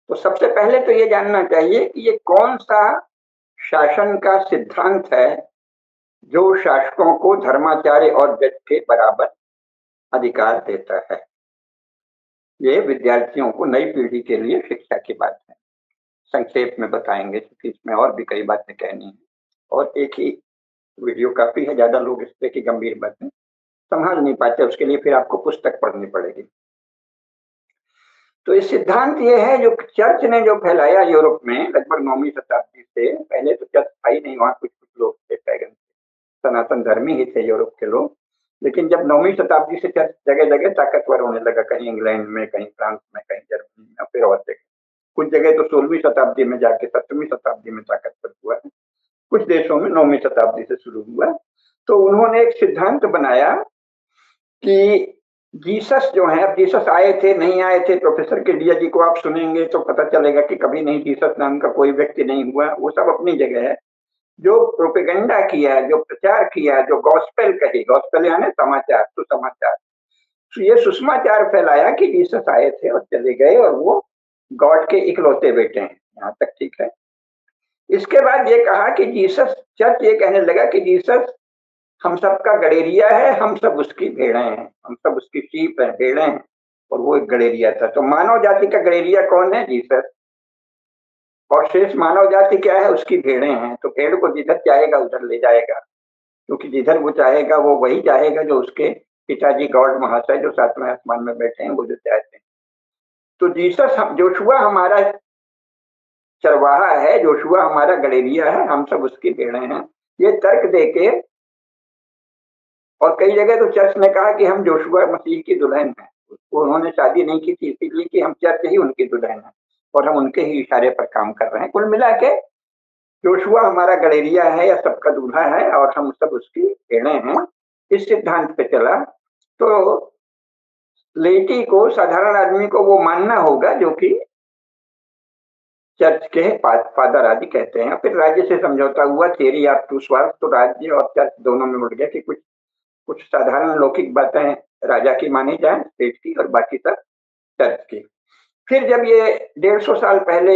तो सबसे पहले तो ये जानना चाहिए कि ये कौन सा शासन का सिद्धांत है जो शासकों को धर्माचार्य और जज के बराबर अधिकार देता है। ये विद्यार्थियों को, नई पीढ़ी के लिए शिक्षा की बात है। संक्षेप में बताएंगे क्योंकि इसमें और भी कई बातें कहनी है और एक ही वीडियो काफी है, ज्यादा लोग इस पे की गंभीर बातें संभाल नहीं पाते, उसके लिए फिर आपको पुस्तक पढ़नी पड़ेगी। तो ये सिद्धांत ये है जो चर्च ने जो फैलाया यूरोप में लगभग 9वीं शताब्दी से। पहले तो चर्च था ही नहीं, वहां कुछ कुछ लोग थे, पैगन, सनातन धर्मी ही थे यूरोप के लोग। लेकिन जब 9वीं शताब्दी से चर्च जगह जगह ताकतवर होने लगा, कहीं इंग्लैंड में, कहीं फ्रांस में, कहीं जर्मनी में, फिर और जगह, कुछ जगह तो 16वीं शताब्दी में जाके 17वीं शताब्दी में ताकतवर हुआ है, कुछ देशों में 9वीं शताब्दी से शुरू हुआ। तो उन्होंने एक सिद्धांत बनाया कि जीसस जो है, अब जीसस आए थे नहीं आए थे, प्रोफेसर के डिया जी को आप सुनेंगे तो पता चलेगा कि कभी नहीं जीसस नाम का कोई व्यक्ति नहीं हुआ, वो सब अपनी जगह है। जो प्रोपेगेंडा किया, जो प्रचार किया, जो गॉस्पेल कही, गॉस्पेल यानी समाचार, सुसमाचार, तो ये सुषमाचार फैलाया कि जीसस आए थे और चले गए और वो गॉड के इकलौते बेटे हैं। यहाँ तक ठीक है। इसके बाद ये कहा कि जीसस, चर्च ये कहने लगा कि जीसस हम सबका गडेरिया है, हम सब उसकी भेड़ें हैं, हम सब उसकी शीप हैं, भेड़ें हैं, और वो एक गडेरिया था। तो मानव जाति का गडेरिया कौन है? जीसस। और शेष मानव जाति क्या है? उसकी भेड़ें हैं। तो भेड़ को जिधर चाहेगा उधर ले जाएगा, क्योंकि जिधर वो चाहेगा वो वही चाहेगा जो उसके पिताजी गॉड महाशय जो सातवें आसमान में बैठे हैं वो जो चाहते हैं। तो जीसस जोशुआ हमारा चरवाहा है, जोशुआ हमारा गडेरिया है, हम सब उसकी भेड़ें हैं। ये तर्क देके, और कई जगह तो चर्च ने कहा कि हम जोशुआ मसीह की दुल्हन हैं। उन्होंने शादी नहीं की थी इसीलिए कि हम चर्च ही उनकी दुल्हन है और हम उनके ही इशारे पर काम कर रहे हैं। कुल मिला के जोशुआ हमारा गडेरिया है या सबका दूल्हा है और हम सब उसकी भेड़ें हैं। इस सिद्धांत पे चला तो लेटी को, साधारण आदमी को वो मानना होगा जो कि चर्च के फादर आदि कहते हैं। फिर राज्य से समझौता हुआ, थियरी ऑफ टू स्वार्थ, तो राज्य और चर्च दोनों में उठ गया कि कुछ कुछ साधारण लौकिक बातें राजा की मानी जाए, स्टेट की, और बाकी सब चर्च की। फिर जब ये 150 साल पहले,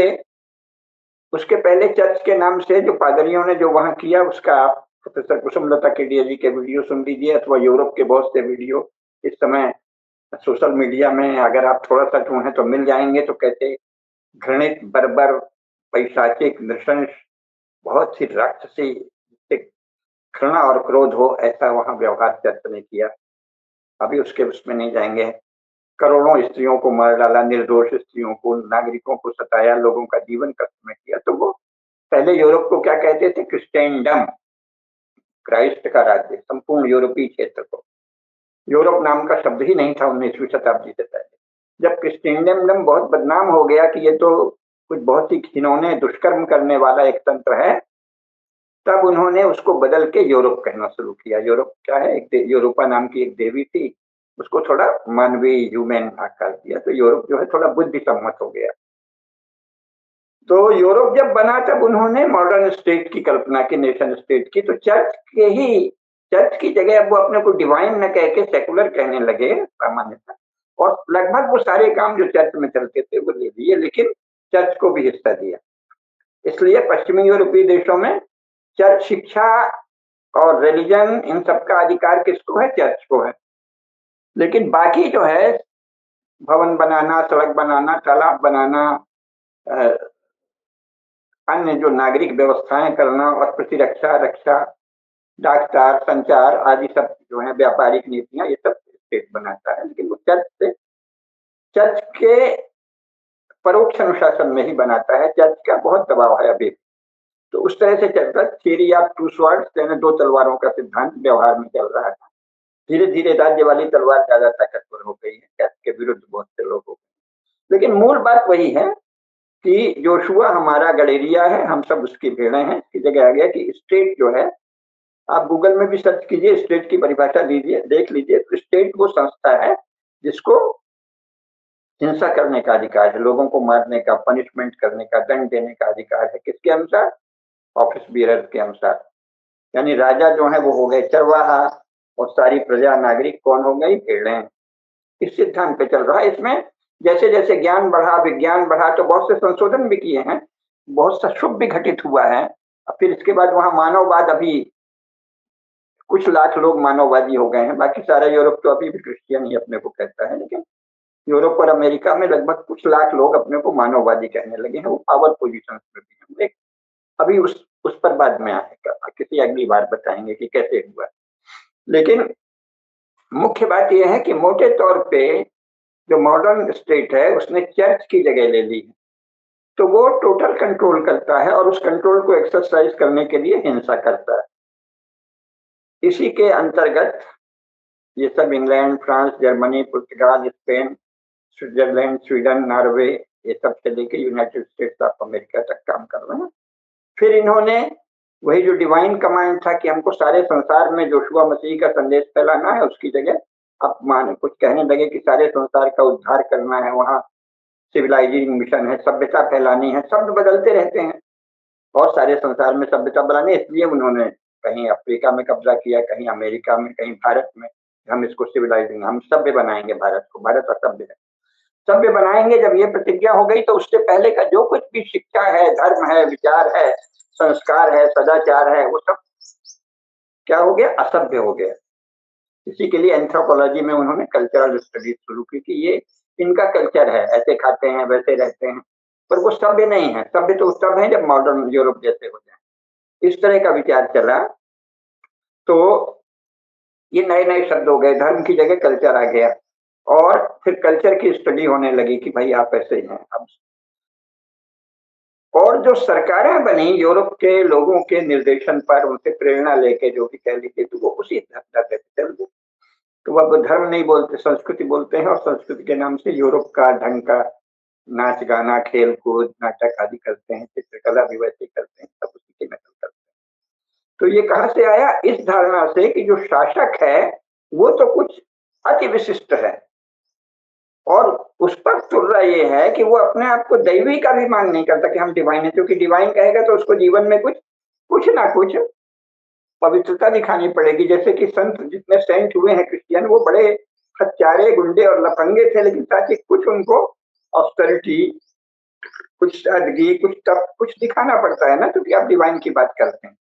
उसके पहले चर्च के नाम से जो पादरियों ने जो वहां किया, उसका आप प्रोफेसर कुसुमलता केडिया जी के वीडियो सुन लीजिए, अथवा यूरोप के बहुत से वीडियो इस समय सोशल मीडिया में अगर आप थोड़ा सा ढूंढें तो मिल जाएंगे। तो कहते घृणित, बर्बर, पैशाचिक, नृशंस, बहुत ही राक्षसी, घृणा और क्रोध हो ऐसा वहां व्यवहार चर्च ने किया। अभी उसके उसमें नहीं जाएंगे। करोड़ों स्त्रियों को मार डाला, निर्दोष स्त्रियों को, नागरिकों को सताया, लोगों का जीवन कष्ट में किया। तो वो पहले यूरोप को क्या कहते थे? क्रिस्टेंडम, क्राइस्ट का राज्य, संपूर्ण यूरोपीय क्षेत्र को। यूरोप नाम का शब्द ही नहीं था 19वीं शताब्दी से पहले। जब क्रिस्टेंडम बहुत बदनाम हो गया कि ये तो कुछ बहुत ही घिनौने दुष्कर्म करने वाला एक तंत्र है, तब उन्होंने उसको बदल के यूरोप कहना शुरू किया। यूरोप क्या है? यूरोपा नाम की एक देवी थी, उसको थोड़ा मानवीय, ह्यूमन आकार दिया। तो यूरोप जो है थोड़ा बुद्धि सम्मत हो गया। तो यूरोप जब बना तब उन्होंने मॉडर्न स्टेट की कल्पना की, नेशन स्टेट की। तो चर्च की जगह अब वो अपने को डिवाइन न कह के सेकुलर कहने लगे सामान्यतः, और लगभग वो सारे काम जो चर्च में चलते थे वो ले लिए, लेकिन चर्च को भी हिस्सा दिया। इसलिए पश्चिमी यूरोपीय देशों में चर्च शिक्षा और रिलीजन, इन सबका अधिकार किसको है? चर्च को है। लेकिन बाकी जो है, भवन बनाना, सड़क बनाना, तालाब बनाना, अन्य जो नागरिक व्यवस्थाएं करना और प्रतिरक्षा, रक्षा, डाकतार, संचार आदि सब जो है व्यापारिक नीतियां, ये सब स्टेट बनाता है। लेकिन वो चर्च के परोक्ष अनुशासन में ही बनाता है। चर्च का बहुत दबाव है अभी। तो उस तरह से चलता है। थियरी ऑफ टू स्वॉर्ड्स, यानी दो तलवारों का सिद्धांत व्यवहार में चल रहा है। धीरे धीरे राज्य वाली तलवार ज्यादा ताकतवर हो गई है, चर्च के विरुद्ध बहुत से लोग हो गए। लेकिन मूल बात वही है कि जोशुआ हमारा गडेरिया है, हम सब उसकी भेड़ें हैं। इसकी जगह आ गया कि स्टेट जो है, आप गूगल में भी सर्च कीजिए, स्टेट की परिभाषा दीजिए, देख लीजिए। तो स्टेट वो संस्था है जिसको हिंसा करने का अधिकार है, लोगों को मारने का, पनिशमेंट करने का, दंड देने का अधिकार है। किसके अनुसार? ऑफिस बियरर के अनुसार। यानी राजा जो है वो हो गए चरवाहा, और सारी प्रजा, नागरिक कौन हो गई? भेड़ें। इस सिद्धांत पे चल रहा है। इसमें जैसे जैसे ज्ञान बढ़ा, विज्ञान बढ़ा, तो बहुत से संशोधन भी किए हैं, बहुत सा शुभ भी घटित हुआ है। फिर इसके बाद वहां मानववाद, अभी कुछ लाख लोग मानववादी हो गए हैं। बाकी सारा यूरोप तो अभी भी क्रिश्चियन ही अपने को कहता है, लेकिन यूरोप और अमेरिका में लगभग कुछ लाख लोग अपने को मानववादी कहने लगे हैं। वो पावर पोजिशन में भी हैं। अभी उस पर बाद में आएगा, किसी अगली बार बताएंगे कि कैसे हुआ। लेकिन मुख्य बात यह है कि मोटे तौर पे जो मॉडर्न स्टेट है उसने चर्च की जगह ले ली। तो वो टोटल कंट्रोल करता है और उस कंट्रोल को एक्सरसाइज करने के लिए हिंसा करता है। इसी के अंतर्गत ये सब इंग्लैंड, फ्रांस, जर्मनी, पुर्तगाल, स्पेन, स्विट्जरलैंड, स्वीडन, नॉर्वे, ये सब से लेके यूनाइटेड स्टेट्स ऑफ अमेरिका तक काम कर रहे हैं। फिर इन्होंने वही जो डिवाइन कमांड था कि हमको सारे संसार में जोशुआ मसीह का संदेश फैलाना है, उसकी जगह अब मान कुछ कहने लगे कि सारे संसार का उद्धार करना है, वहां सिविलाइजिंग मिशन है, सभ्यता फैलानी है। शब्द बदलते रहते हैं और सारे संसार में सभ्यता बनानी। इसलिए उन्होंने कहीं अफ्रीका में कब्जा किया, कहीं अमेरिका में, कहीं भारत में। हम इसको सिविलाइजिंग, हम सभ्य बनाएंगे भारत को, भारत असभ्य है, सभ्य बनाएंगे। जब ये प्रतिज्ञा हो गई तो उससे पहले का जो कुछ भी शिक्षा है, धर्म है, विचार है, संस्कार है, सदाचार है, वो सब क्या हो गया, असभ्य हो गया। इसी के लिए एंथ्रोपोलॉजी में उन्होंने कल्चरल स्टडीज शुरू की कि ये इनका कल्चर है, ऐसे खाते हैं, वैसे रहते हैं, पर वो सभ्य नहीं है। सभ्य तो तब है जब मॉडर्न यूरोप जैसे हो जाए। इस तरह का विचार चला, तो ये नए नए शब्द हो गए, धर्म की जगह कल्चर आ गया, और फिर कल्चर की स्टडी होने लगी कि भाई आप ऐसे ही हैं अब। और जो सरकारें बनी यूरोप के लोगों के निर्देशन पर, उनसे प्रेरणा लेके, जो भी कह लीजिए, तो वो उसी धंधा पे चल गए। तो अब धर्म नहीं बोलते, संस्कृति बोलते हैं, और संस्कृति के नाम से यूरोप का ढंग का नाच गाना, खेल कूद, नाटक आदि करते हैं, चित्रकला भी वैसे करते हैं, सब उसी की नकल करते हैं। तो ये कहां से आया, इस धारणा से कि जो शासक है वो तो कुछ अति विशिष्ट है, और उस पर तुर्रा ये है कि वो अपने आप को दैवी का भी मांग नहीं करता कि हम डिवाइन है, क्योंकि डिवाइन कहेगा तो उसको जीवन में कुछ कुछ ना कुछ पवित्रता दिखानी पड़ेगी। जैसे कि संत, जितने सेंट हुए हैं क्रिश्चियन, वो बड़े हत्यारे, गुंडे और लफंगे थे, लेकिन ताकि कुछ उनको ऑस्टेरिटी, कुछ सादगी, कुछ तप, कुछ दिखाना पड़ता है ना, क्योंकि आप डिवाइन की बात करते हैं।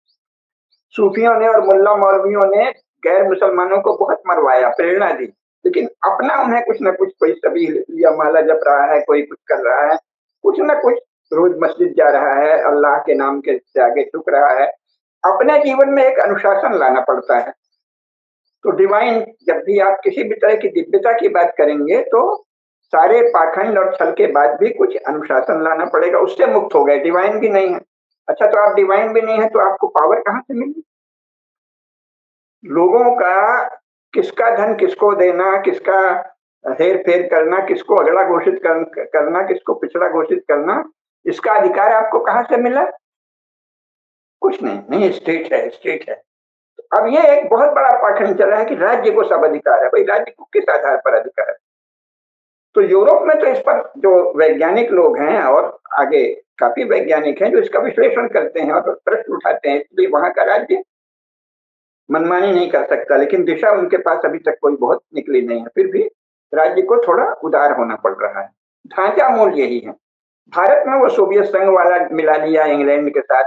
सूफियों ने और मुल्ला मौलवियों ने गैर मुसलमानों को बहुत मरवाया, प्रेरणा दी, लेकिन अपना उन्हें कुछ ना कुछ, कोई सभी या माला जप रहा है, कोई कुछ कर रहा है, कुछ ना कुछ रोज मस्जिद जा रहा है, अल्लाह के नाम के से आगे झुक रहा है। अपने जीवन में एक अनुशासन लाना पड़ता है। तो डिवाइन, जब भी आप किसी भी तरह की दिव्यता की बात करेंगे, तो सारे पाखंड और छल के बाद भी कुछ अनुशासन लाना पड़ेगा, उससे मुक्त हो गए, डिवाइन भी नहीं है। अच्छा, तो आप डिवाइन भी नहीं है, तो आपको पावर कहां से मिली? लोगों का किसका धन किसको देना, किसका हेर फेर करना, किसको अगला घोषित करना, किसको पिछड़ा घोषित करना, इसका अधिकार आपको कहां से मिला? कुछ नहीं, नहीं, स्टेट है, स्टेट है। अब ये एक बहुत बड़ा पाखंड चला है कि राज्य को सब अधिकार है। भाई, राज्य को किस आधार पर अधिकार है? तो यूरोप में तो इस पर जो वैज्ञानिक लोग हैं, और आगे काफी वैज्ञानिक हैं जो इसका विश्लेषण करते हैं और प्रश्न उठाते हैं, इसलिए वहां का राज्य मनमानी नहीं कर सकता, लेकिन दिशा उनके पास अभी तक कोई बहुत निकली नहीं है। फिर भी राज्य को थोड़ा उदार होना पड़ रहा है। ढांचा मूल यही है। भारत में वो सोवियत संघ वाला मिला लिया इंग्लैंड के साथ,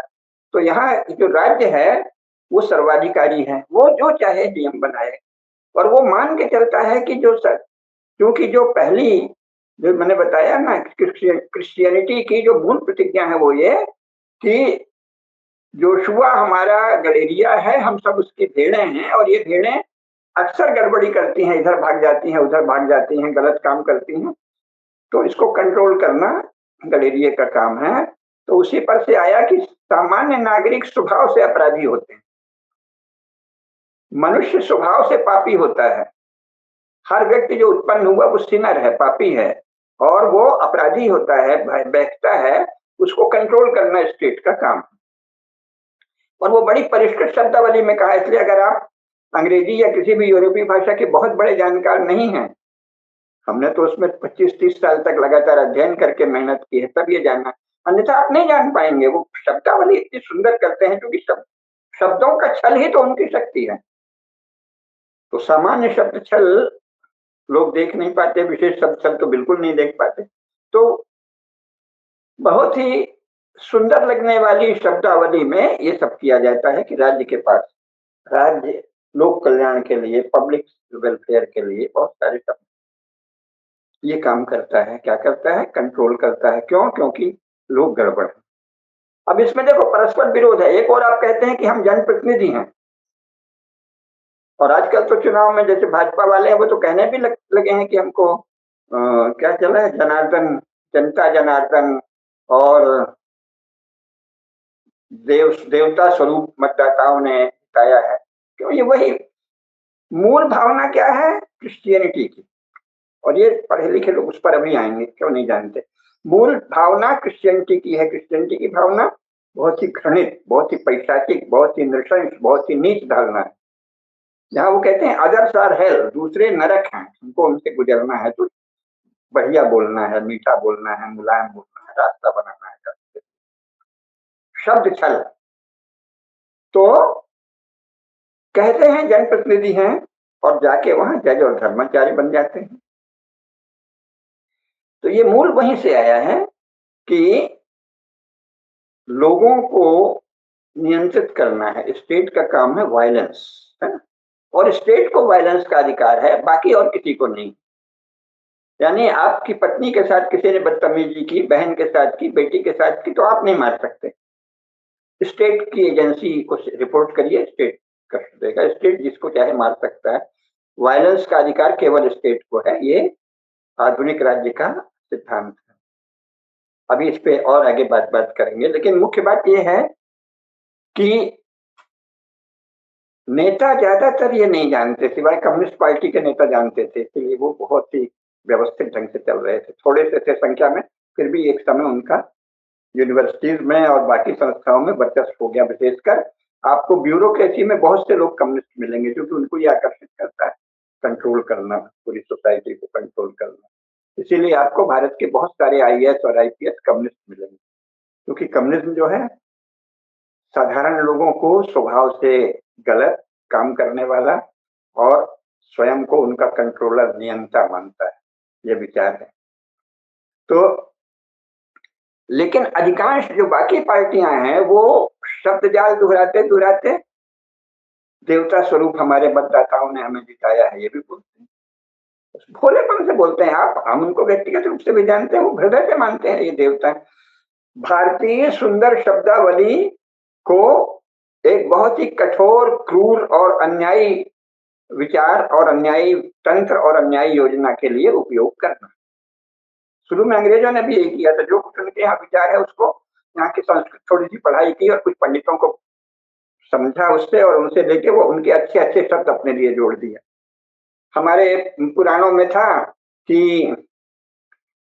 तो यहाँ जो राज्य है वो सर्वाधिकारी है, वो जो चाहे नियम बनाए, और वो मान के चलता है कि क्योंकि जो पहली, जो मैंने बताया ना, क्रिश्चियनिटी की जो मूल प्रतिज्ञा है वो ये कि जोशुआ हमारा गडेरिया है, हम सब उसकी भेड़ें हैं, और ये भेड़ें अक्सर गड़बड़ी करती हैं, इधर भाग जाती हैं, उधर भाग जाती हैं, गलत काम करती हैं, तो इसको कंट्रोल करना गडेरिये का काम है। तो उसी पर से आया कि सामान्य नागरिक स्वभाव से अपराधी होते हैं, मनुष्य स्वभाव से पापी होता है। हर व्यक्ति जो उत्पन्न हुआ वो सिनर है, पापी है, और वो अपराधी होता है, बहकता है, उसको कंट्रोल करना स्टेट का काम है। और वो बड़ी परिष्कृत शब्दावली में कहा, इसलिए अगर आप अंग्रेजी या किसी भी यूरोपीय भाषा के बहुत बड़े जानकार नहीं हैं, हमने तो उसमें 25-30 साल तक लगातार अध्ययन करके मेहनत की है, तब ये जानना, अन्यथा आप नहीं जान पाएंगे। वो शब्दावली इतनी सुंदर करते हैं, क्योंकि शब्दों का छल ही तो उनकी शक्ति है। तो सामान्य शब्द छल लोग देख नहीं पाते, विशेष शब्द छल तो बिल्कुल नहीं देख पाते। तो बहुत ही सुंदर लगने वाली शब्दावली में ये सब किया जाता है कि राज्य के पास, राज्य लोक कल्याण के लिए, पब्लिक वेलफेयर के लिए बहुत सारे शब्द ये काम करता है। क्या करता है? कंट्रोल करता है। क्यों? क्योंकि लोग गड़बड़ है। अब इसमें देखो परस्पर विरोध है। एक और आप कहते हैं कि हम जनप्रतिनिधि हैं, और आजकल तो चुनाव में जैसे भाजपा वाले हैं वो तो कहने भी लगे हैं कि हमको क्या चला है, जनार्दन, जनता जनार्दन, और देवता स्वरूप मतदाताओं ने बताया है। क्यों? ये वही मूल भावना क्या है क्रिश्चियनिटी की, और ये पढ़े लिखे लोग उस पर अभी आएंगे, क्यों नहीं जानते। मूल भावना क्रिश्चियनिटी की है। क्रिश्चियनिटी की भावना बहुत ही घृणित, बहुत ही पैशाचिक, बहुत ही नृशंस, बहुत ही नीच धारणा है, जहाँ वो कहते हैं अदर्स आर हेल, दूसरे नरक हैं, हमको उनसे गुजरना है, तो बढ़िया बोलना है, मीठा बोलना है, मुलायम बोलना है, रास्ता बनाना है। शब्द छल। तो कहते हैं जनप्रतिनिधि हैं, और जाके वहां जज और धर्माचार्य बन जाते हैं। तो ये मूल वहीं से आया है कि लोगों को नियंत्रित करना है। स्टेट का काम है वायलेंस, है ना? और स्टेट को वायलेंस का अधिकार है, बाकी और किसी को नहीं। यानी आपकी पत्नी के साथ किसी ने बदतमीजी की, बहन के साथ की, बेटी के साथ की, तो आप नहीं मार सकते। स्टेट की एजेंसी को रिपोर्ट करिए, स्टेट कर देगा। स्टेट जिसको चाहे मार सकता है। वायलेंस का अधिकार केवल स्टेट को है। ये आधुनिक राज्य का सिद्धांत है। अभी इस पे और आगे बात करेंगे, लेकिन मुख्य बात यह है कि नेता ज्यादातर ये नहीं जानते, सिवाय कम्युनिस्ट पार्टी के नेता जानते थे, इसलिए वो बहुत ही व्यवस्थित ढंग से चल रहे थे। थोड़े से थे संख्या में, फिर भी एक समय उनका यूनिवर्सिटीज में और बाकी संस्थाओं में वर्चस्व हो गया। विशेषकर आपको ब्यूरोक्रेसी में बहुत से लोग कम्युनिस्ट मिलेंगे, क्योंकि उनको ये आकर्षित करता है, कंट्रोल करना, पूरी सोसाइटी को कंट्रोल करना। इसीलिए आपको भारत के बहुत सारे आईएएस और आईपीएस कम्युनिस्ट मिलेंगे, क्योंकि कम्युनिज्म जो है साधारण लोगों को स्वभाव से गलत काम करने वाला और स्वयं को उनका कंट्रोलर, नियंता मानता है, ये विचार है। तो लेकिन अधिकांश जो बाकी पार्टियां हैं वो शब्द जाल दोहराते दोहराते देवता स्वरूप हमारे मतदाताओं ने हमें जिताया है, ये भी बोलते हैं। भोलेपन से बोलते हैं। आप, हम उनको व्यक्तिगत रूप से भी जानते हैं, वो हृदय से मानते हैं ये देवता है। भारतीय सुंदर शब्दावली को एक बहुत ही कठोर, क्रूर और अन्यायी विचार और अन्यायी तंत्र और अन्यायी योजना के लिए उपयोग करना। शुरू में अंग्रेजों ने भी यही किया था। जो कुछ उनके यहाँ विचार है उसको, यहाँ की संस्कृत थोड़ी सी पढ़ाई की और कुछ पंडितों को समझा उससे, और उनसे लेके वो उनके अच्छे अच्छे शब्द अपने लिए जोड़ दिए। हमारे पुराणों में था कि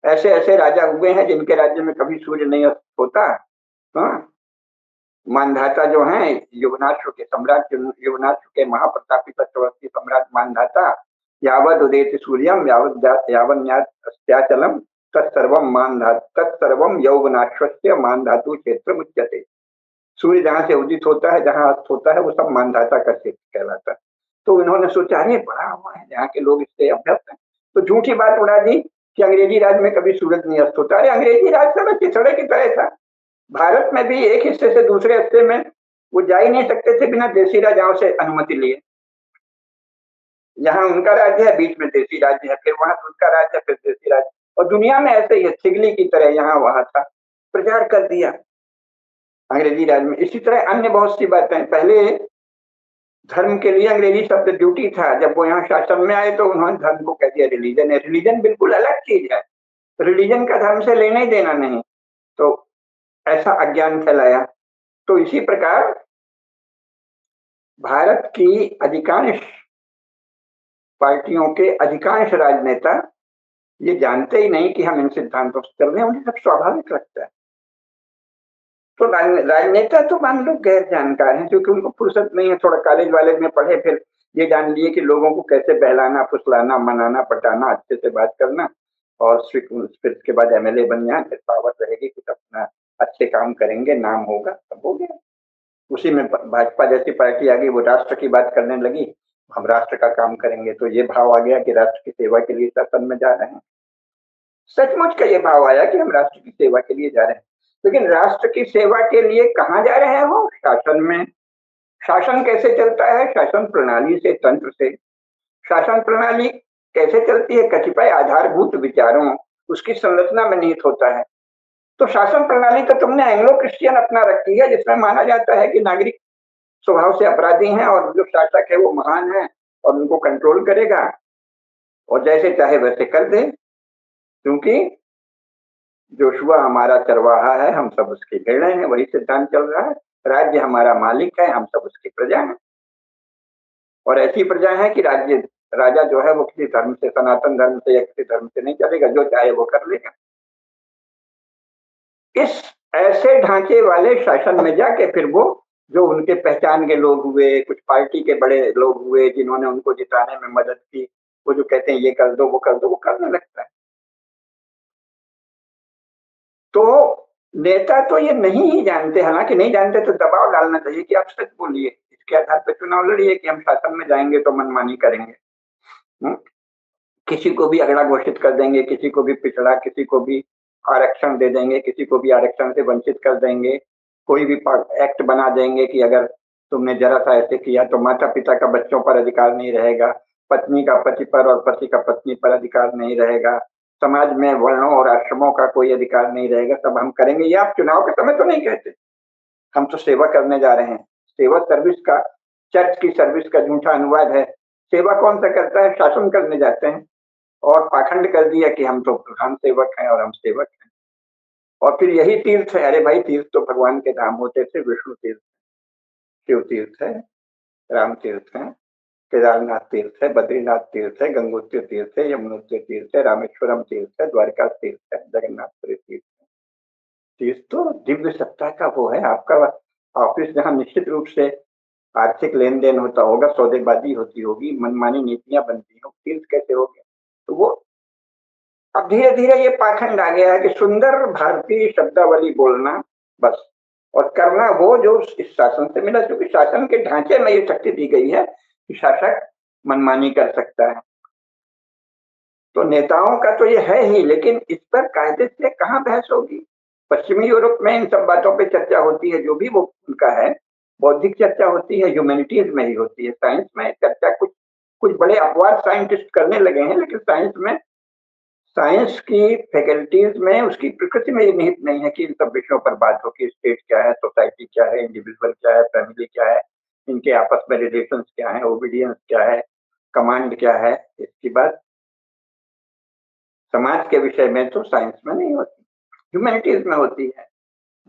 ऐसे ऐसे राजा हुए हैं जिनके राज्य में कभी सूर्य नहीं अस्त होता। हाँ, मानधाता जो हैं, युवनाश्व के सम्राट, युवनाश्व के महाप्रतापी चक्रवर्ती सम्राट मानधाता, यावद उदेति सूर्यम यावन्यास्त्याचलम तत्सर्वम तत्सर्वम यौवनाश्वस्य मानधातु क्षेत्र मुच्यते। सूर्य जहां से उदित होता है, जहां अस्त होता है, वो सब मानधाता का क्षेत्र कहलाता है। तो इन्होंने सोचा, अरे बड़ा हुआ है, यहाँ के लोग इससे अभ्यस्त हैं, तो झूठी बात उड़ा दी कि अंग्रेजी राज में कभी सूरज नहीं अस्त होता। अरे अंग्रेजी राज सब चिथड़े की तरह था। भारत में भी एक हिस्से से दूसरे हिस्से में वो जा ही नहीं सकते थे बिना देसी राजाओं से अनुमति लिए। यहाँ उनका राज्य है, बीच में देसी राज्य है, फिर वहां उनका राज्य है, फिर देसी राज्य। और दुनिया में ऐसे ही है, छिगली की तरह यहाँ वहां था, प्रचार कर दिया अंग्रेजी राज में। इसी तरह अन्य बहुत सी बातें। पहले धर्म के लिए अंग्रेजी शब्द ड्यूटी था, जब वो यहाँ शासन में आए तो उन्होंने धर्म को कह दिया रिलीजन है। रिलीजन बिल्कुल अलग चीज है, रिलीजन का धर्म से लेना ही देना नहीं। तो ऐसा अज्ञान फैलाया। तो इसी प्रकार भारत की अधिकांश पार्टियों के अधिकांश राजनेता ये जानते ही नहीं कि हम इन सिद्धांतों से चल रहे हैं, उन्हें सब स्वाभाविक लगता है। तो राजनेता तो मान लो गैर जानकार हैं, क्योंकि उनको फुर्सत नहीं है। थोड़ा कॉलेज वाले में पढ़े, फिर ये जान लिए कि लोगों को कैसे बहलाना, फुसलाना, मनाना, पटाना, अच्छे से बात करना, और फिर इसके बाद एमएलए बन जाए, फिर पावर रहेगी, कुछ अपना अच्छे काम करेंगे, नाम होगा, सब हो गया। उसी में भाजपा जैसी पार्टी आ गई, वो राष्ट्र की बात करने लगी, हम राष्ट्र का काम करेंगे, तो ये भाव आ गया कि राष्ट्र की सेवा के लिए शासन में जा रहे हैं। सचमुच का ये भाव आया कि हम राष्ट्र की सेवा के लिए जा रहे हैं। लेकिन राष्ट्र की सेवा के लिए कहाँ जा रहे हैं? वो शासन में। शासन कैसे चलता है? शासन प्रणाली से, तंत्र से। शासन प्रणाली कैसे चलती है? कतिपय आधारभूत विचारों, उसकी संरचना में निहित होता है। तो शासन प्रणाली तो तुमने एंग्लो क्रिश्चियन अपना रखी है, जिसमें माना जाता है कि नागरिक स्वभाव से अपराधी हैं और जो शासक है वो महान है और उनको कंट्रोल करेगा और जैसे चाहे वैसे कर दे, क्योंकि जोशुआ हमारा चरवाहा है, हम सब उसके भेड़े हैं, वही सिद्धांत चल रहा है। राज्य हमारा मालिक है, हम सब उसकी प्रजा हैं। और ऐसी प्रजा है कि राज्य, राजा जो है वो किसी धर्म से, सनातन धर्म से या किसी धर्म से नहीं चलेगा, जो चाहे वो कर लेगा। इस ऐसे ढांचे वाले शासन में जाके फिर वो जो उनके पहचान के लोग हुए, कुछ पार्टी के बड़े लोग हुए जिन्होंने उनको जिताने में मदद की, वो जो कहते हैं ये कर दो, वो कर दो, वो करने लगता है। तो नेता तो ये नहीं ही जानते, हालांकि नहीं जानते तो दबाव डालना चाहिए कि आप सच बोलिए, इसके आधार पर चुनाव लड़िए कि हम शासन में जाएंगे तो मनमानी करेंगे। किसी को भी अगड़ा घोषित कर देंगे, किसी को भी पिछड़ा, किसी को भी आरक्षण दे देंगे, किसी को भी आरक्षण से वंचित कर देंगे, कोई भी एक्ट बना देंगे कि अगर तुमने जरा सा ऐसे किया तो माता पिता का बच्चों पर अधिकार नहीं रहेगा, पत्नी का पति पर और पति का पत्नी पर अधिकार नहीं रहेगा, समाज में वर्णों और आश्रमों का कोई अधिकार नहीं रहेगा, सब हम करेंगे। ये आप चुनाव के समय तो नहीं कहते, हम तो सेवा करने जा रहे हैं। सेवा सर्विस का, चर्च की सर्विस का झूठा अनुवाद है। सेवा कौन सा करता है? शासन करने जाते हैं और पाखंड कर दिया कि हम तो प्रधान सेवक हैं और हम सेवक हैं। और फिर यही तीर्थ है। अरे भाई, तीर्थ तो भगवान के धाम होते थे। विष्णु तीर्थ, शिव तीर्थ है, राम तीर्थ है, केदारनाथ तीर्थ है, बद्रीनाथ तीर्थ है, गंगोत्री तीर्थ है, यमुनोत्री तीर्थ है, रामेश्वरम तीर्थ है, द्वारका तीर्थ है, जगन्नाथपुरी तीर्थ है। तीर्थ तो दिव्य सत्ता का वो है। आपका ऑफिस जहाँ निश्चित रूप से आर्थिक लेन देन होता होगा, सौदेबाजी होती होगी, मनमानी नीतियां बनती हो, तीर्थ कैसे हो गए? तो वो अब धीरे धीरे ये पाखंड आ गया है कि सुंदर भारतीय शब्दावली बोलना बस, और करना वो जो इस शासन से मिला, क्योंकि शासन के ढांचे में ये शक्ति दी गई है कि शासक मनमानी कर सकता है। तो नेताओं का तो ये है ही, लेकिन इस पर कायदे से कहाँ बहस होगी? पश्चिमी यूरोप में इन सब बातों पे चर्चा होती है, जो भी वो उनका है। बौद्धिक चर्चा होती है, ह्यूमैनिटीज में ही होती है। साइंस में चर्चा कुछ कुछ बड़े अपवाद साइंटिस्ट करने लगे हैं, लेकिन साइंस की फैकल्टीज में, उसकी प्रकृति में ये निहित नहीं है कि इन सब विषयों पर बात हो कि स्टेट क्या है, सोसाइटी क्या है, इंडिविजुअल क्या है, फैमिली क्या है, इनके आपस में रिलेशंस क्या है, ओबीडियंस क्या है, कमांड क्या है। इसकी बात समाज के विषय में तो साइंस में नहीं होती, ह्यूमैनिटीज में होती है।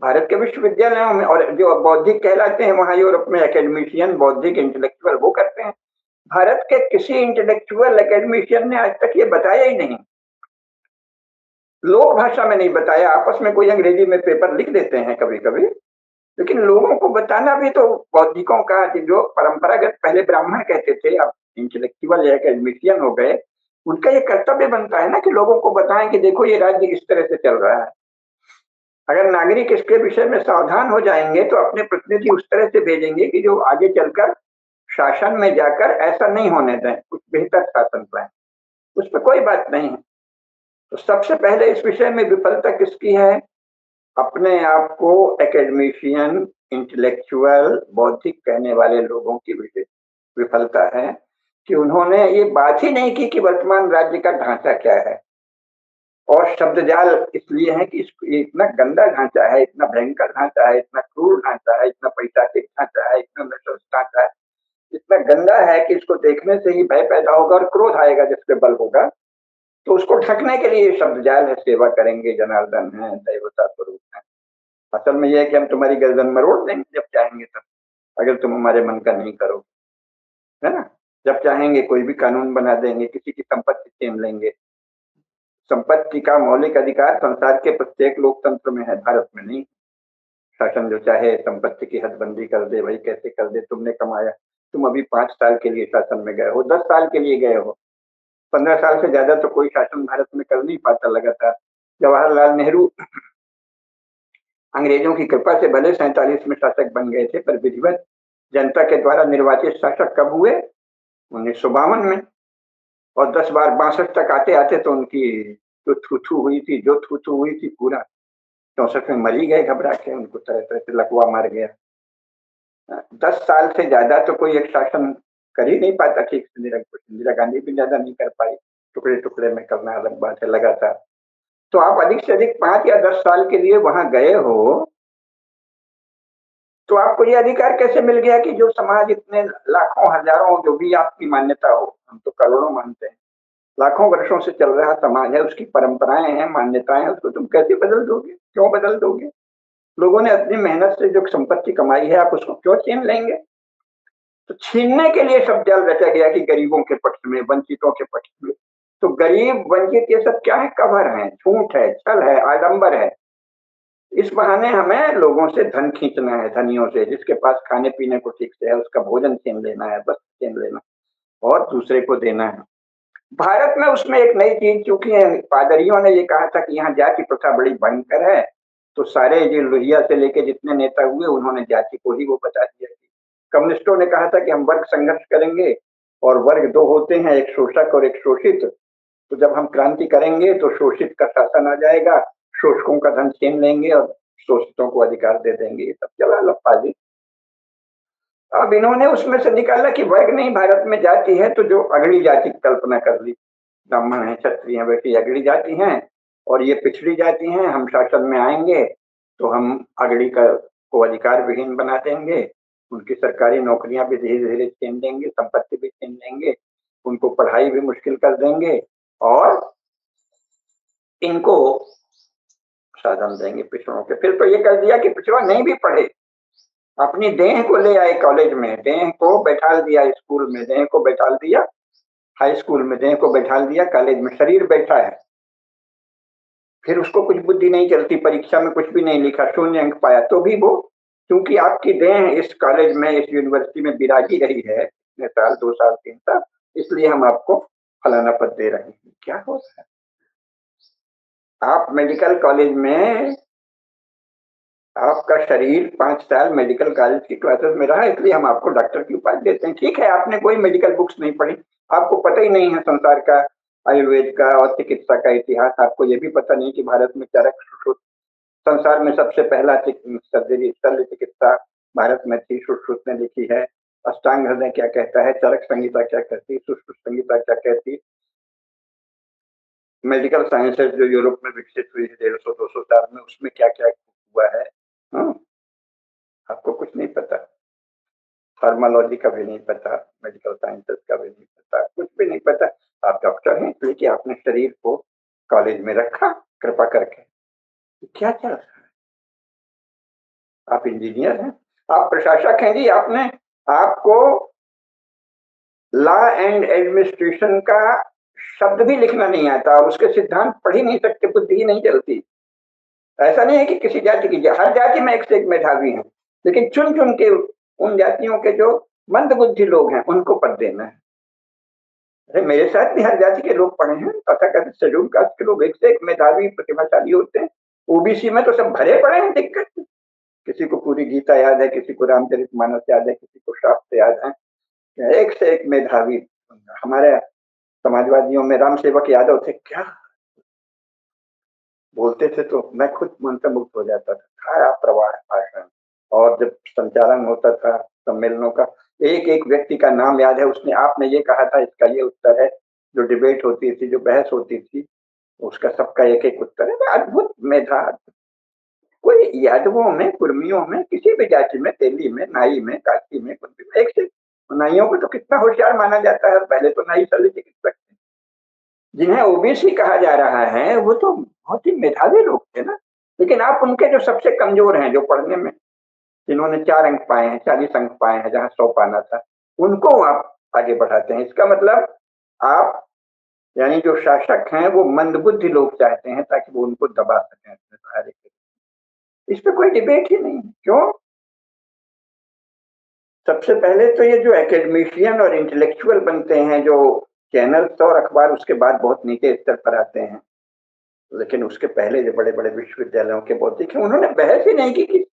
भारत के विश्वविद्यालयों में, और जो बौद्धिक कहलाते हैं वहां यूरोप में एकेडमिशियन, बौद्धिक इंटेलेक्चुअल वो करते हैं। भारत के किसी इंटेलेक्चुअल एकेडमिशियन ने आज तक ये बताया ही नहीं, लोक भाषा में नहीं बताया। आपस में कोई अंग्रेजी में पेपर लिख देते हैं कभी कभी, लेकिन लोगों को बताना भी तो बौद्धिकों का, जो परंपरागत पहले ब्राह्मण कहते थे, अब इंटेलेक्चुअल या एकेडमिशियन हो गए, उनका ये कर्तव्य बनता है ना कि लोगों को बताएं कि देखो ये राज्य इस तरह से चल रहा है। अगर नागरिक इसके विषय में सावधान हो जाएंगे तो अपने प्रतिनिधि उस तरह से भेजेंगे कि जो आगे चलकर शासन में जाकर ऐसा नहीं होने दें, कुछ बेहतर शासन पाए। उस पर कोई बात नहीं है। तो सबसे पहले इस विषय में विफलता किसकी है? अपने आप को एकेडमिशियन, इंटेलेक्चुअल, बौद्धिक कहने वाले लोगों की विफलता है कि उन्होंने ये बात ही नहीं की कि वर्तमान राज्य का ढांचा क्या है। और शब्दजाल इसलिए है कि ये इतना गंदा ढांचा है, इतना भयंकर ढांचा है, इतना क्रूर ढांचा है, इतना पैशाचिक ढांचा है, इतना नशल ढांचा है, इतना गंदा है कि इसको देखने से ही भय पैदा होगा और क्रोध आएगा जिसपे बल होगा। तो उसको ढकने के लिए शब्दजाल है, सेवा करेंगे, जनार्दन है, दैवता स्वरूप है। असल में यह है कि हम तुम्हारी गर्दन मरोड़ देंगे जब चाहेंगे तब, अगर तुम हमारे मन का नहीं करोगे, है ना। जब चाहेंगे कोई भी कानून बना देंगे, किसी की संपत्ति छीन लेंगे। संपत्ति का मौलिक अधिकार संसार के प्रत्येक लोकतंत्र में है, भारत में नहीं। शासन जो चाहे संपत्ति की हदबंदी कर दे, भाई कैसे कर दे, तुमने कमाया, तुम अभी 5 साल के लिए शासन में गए हो, 10 साल के लिए गए हो, 15 साल से ज्यादा तो कोई शासन भारत में कर नहीं पाता लगातार। जवाहरलाल नेहरू अंग्रेजों की कृपा से भले 47 में शासक बन गए थे, पर विधिवत जनता के द्वारा निर्वाचित शासक कब हुए? 1952 में। और 10 बार 62 तक आते आते तो उनकी जो थू हुई थी, पूरा 64 में मर ही गए घबरा के, उनको तरह तरह से लकवा मार गया। 10 साल से ज्यादा तो कोई एक शासन कर ही नहीं पाता ठीक से। इंदिरा गांधी भी ज्यादा नहीं कर पाई, टुकड़े टुकड़े में करना अलग बात है, लगातार। तो आप अधिक से अधिक 5 या 10 साल के लिए वहां गए हो, तो आपको ये अधिकार कैसे मिल गया कि जो समाज इतने लाखों हजारों, जो भी आपकी मान्यता हो, हम तो करोड़ों मानते हैं, लाखों वर्षों से चल रहा समाज है, उसकी परंपराएं हैं, मान्यताएं हैं, उसको तुम कैसे बदल दोगे? क्यों बदल दोगे? लोगों ने अपनी मेहनत से जो संपत्ति कमाई है, आप उसको क्यों छीन लेंगे? तो छीनने के लिए सब जाल रचा गया कि गरीबों के पक्ष में, वंचितों के पक्ष में। तो गरीब वंचित ये सब क्या है? कवर है, झूठ है, छल है, आडंबर है। इस बहाने हमें लोगों से धन खींचना है, धनियों से, जिसके पास खाने पीने को ठीक से है, उसका भोजन छीन लेना है, बस छीन लेना और दूसरे को देना है। भारत में उसमें एक नई चीज, चूंकि पादरियों ने ये कहा था कि यहाँ जाति प्रथा बड़ी भयंकर है, तो सारे जो लोहिया से लेके जितने नेता हुए, उन्होंने जाति को ही वो बता दिया। कम्युनिस्टों ने कहा था कि हम वर्ग संघर्ष करेंगे, और वर्ग 2 होते हैं, एक शोषक और एक शोषित। तो जब हम क्रांति करेंगे तो शोषित का शासन आ जाएगा, शोषकों का धन छीन लेंगे और शोषितों को अधिकार दे देंगे, ये सब चला लफाजी। अब इन्होंने उसमें से निकाला कि वर्ग नहीं, भारत में जाति है, तो जो अगली जाति की कल्पना कर ली, ब्राह्मण है, क्षत्रिय है, वैसी अगली जाति हैं और ये पिछड़ी जाति हैं, हम शासन में आएंगे तो हम अगड़ी को अधिकार विहीन बना देंगे, उनकी सरकारी नौकरियां भी धीरे धीरे छीन देंगे, संपत्ति भी छीन देंगे, उनको पढ़ाई भी मुश्किल कर देंगे और इनको साधन देंगे पिछड़ों के। फिर तो ये कर दिया कि पिछड़ा नहीं भी पढ़े, अपनी देह को ले आए कॉलेज में, देह को बैठाल दिया स्कूल में, देह को बैठाल दिया हाई स्कूल में, देह को बैठाल दिया कॉलेज में, शरीर बैठा है, फिर उसको कुछ बुद्धि नहीं चलती, परीक्षा में कुछ भी नहीं लिखा, शून्य अंक पाया, तो भी वो, क्योंकि आपकी देह इस कॉलेज में, इस यूनिवर्सिटी में विराजी रही है इतने साल, 2 साल 3 साल, इसलिए हम आपको फलाना पद दे रहे हैं। क्या होता है, आप मेडिकल कॉलेज में, आपका शरीर 5 साल मेडिकल कॉलेज की क्लासेस में रहा, इसलिए हम आपको डॉक्टर की उपाधि देते हैं। ठीक है, आपने कोई मेडिकल बुक्स नहीं पढ़ी, आपको पता ही नहीं है संसार का, आयुर्वेद का और चिकित्सा का इतिहास, आपको ये भी पता नहीं कि भारत में चरक सुश्रुत, संसार में सबसे पहला सर्जरी शल्य चिकित्सा भारत में थी, सुश्रुत ने लिखी है। अष्टांग हृदय क्या कहता है, चरक संहिता क्या कहती है, सुश्रुत संहिता क्या कहती है। मेडिकल साइंसेज जो यूरोप में विकसित हुई है 150-200 साल में, उसमें क्या क्या हुआ है, हाँ? आपको कुछ नहीं पता, फार्मालॉजी का भी नहीं पता, मेडिकल साइंसेस का भी नहीं पता, कुछ भी नहीं पता। आप डॉक्टर हैं इसलिए कि आपने शरीर को कॉलेज में रखा कृपा करके, क्या चल रहा है? आप इंजीनियर हैं, आप प्रशासक हैं जी, आपने, आपको लॉ एंड एडमिनिस्ट्रेशन का शब्द भी लिखना नहीं आता और उसके सिद्धांत पढ़ ही नहीं सकते, बुद्धि ही नहीं चलती। ऐसा नहीं है कि किसी जाति की, हर जाति में एक से एक मेधावी है, लेकिन चुन चुन के उन जातियों के जो मंद बुद्धि लोग हैं उनको पद देना है। अरे मेरे साथ भी हर जाति के लोग पढ़े हैं, तथाकथित शेड्यूल कास्ट के लोग एक से एक मेधावी प्रतिभाशाली होते हैं। ओबीसी में तो सब भरे पड़े हैं, दिक्कत, किसी को पूरी गीता याद है, किसी को रामचरितमानस याद है, किसी को शास्त्र याद है, एक से एक मेधावी। हमारे समाजवादियों में राम सेवक यादव थे, क्या बोलते थे, तो मैं खुद मंत्रमुग्ध हो जाता था, खाया प्रवाह भाषण। और जब संचालन होता था सम्मेलनों का, एक एक व्यक्ति का नाम याद है, उसने, आपने ये कहा था, इसका ये उत्तर है, जो डिबेट होती थी, जो बहस होती थी, उसका सबका एक एक उत्तर है। अद्भुत मेधा, कोई यादवों में, कुर्मियों में, किसी भी जाति में, तेली में, नाई में, काशी में, कुंती में, एक से, नाइयों को तो कितना होशियार माना जाता है, पहले तो नाई शल्य चिकित्सक, जिन्हें ओबीसी कहा जा रहा है वो तो बहुत ही मेधावी लोग थे ना, लेकिन आप उनके जो सबसे कमजोर हैं, जो पढ़ने में, जिन्होंने 4 अंक पाए हैं, 40 अंक पाए हैं जहां 100 पाना था, उनको आप आगे बढ़ाते हैं। इसका मतलब आप, यानी जो शासक हैं वो मंदबुद्धि लोग चाहते हैं ताकि वो उनको दबा सकें अपने सहारे के। इस पे कोई डिबेट ही नहीं है। क्यों? सबसे पहले तो ये जो एकेडमिशियन और इंटेलेक्चुअल बनते हैं, जो चैनल्स और अखबार उसके बाद बहुत नीचे स्तर पर आते हैं, लेकिन उसके पहले जो बड़े बड़े विश्वविद्यालयों के बौद्धिक हैं, उन्होंने बहस ही नहीं की कि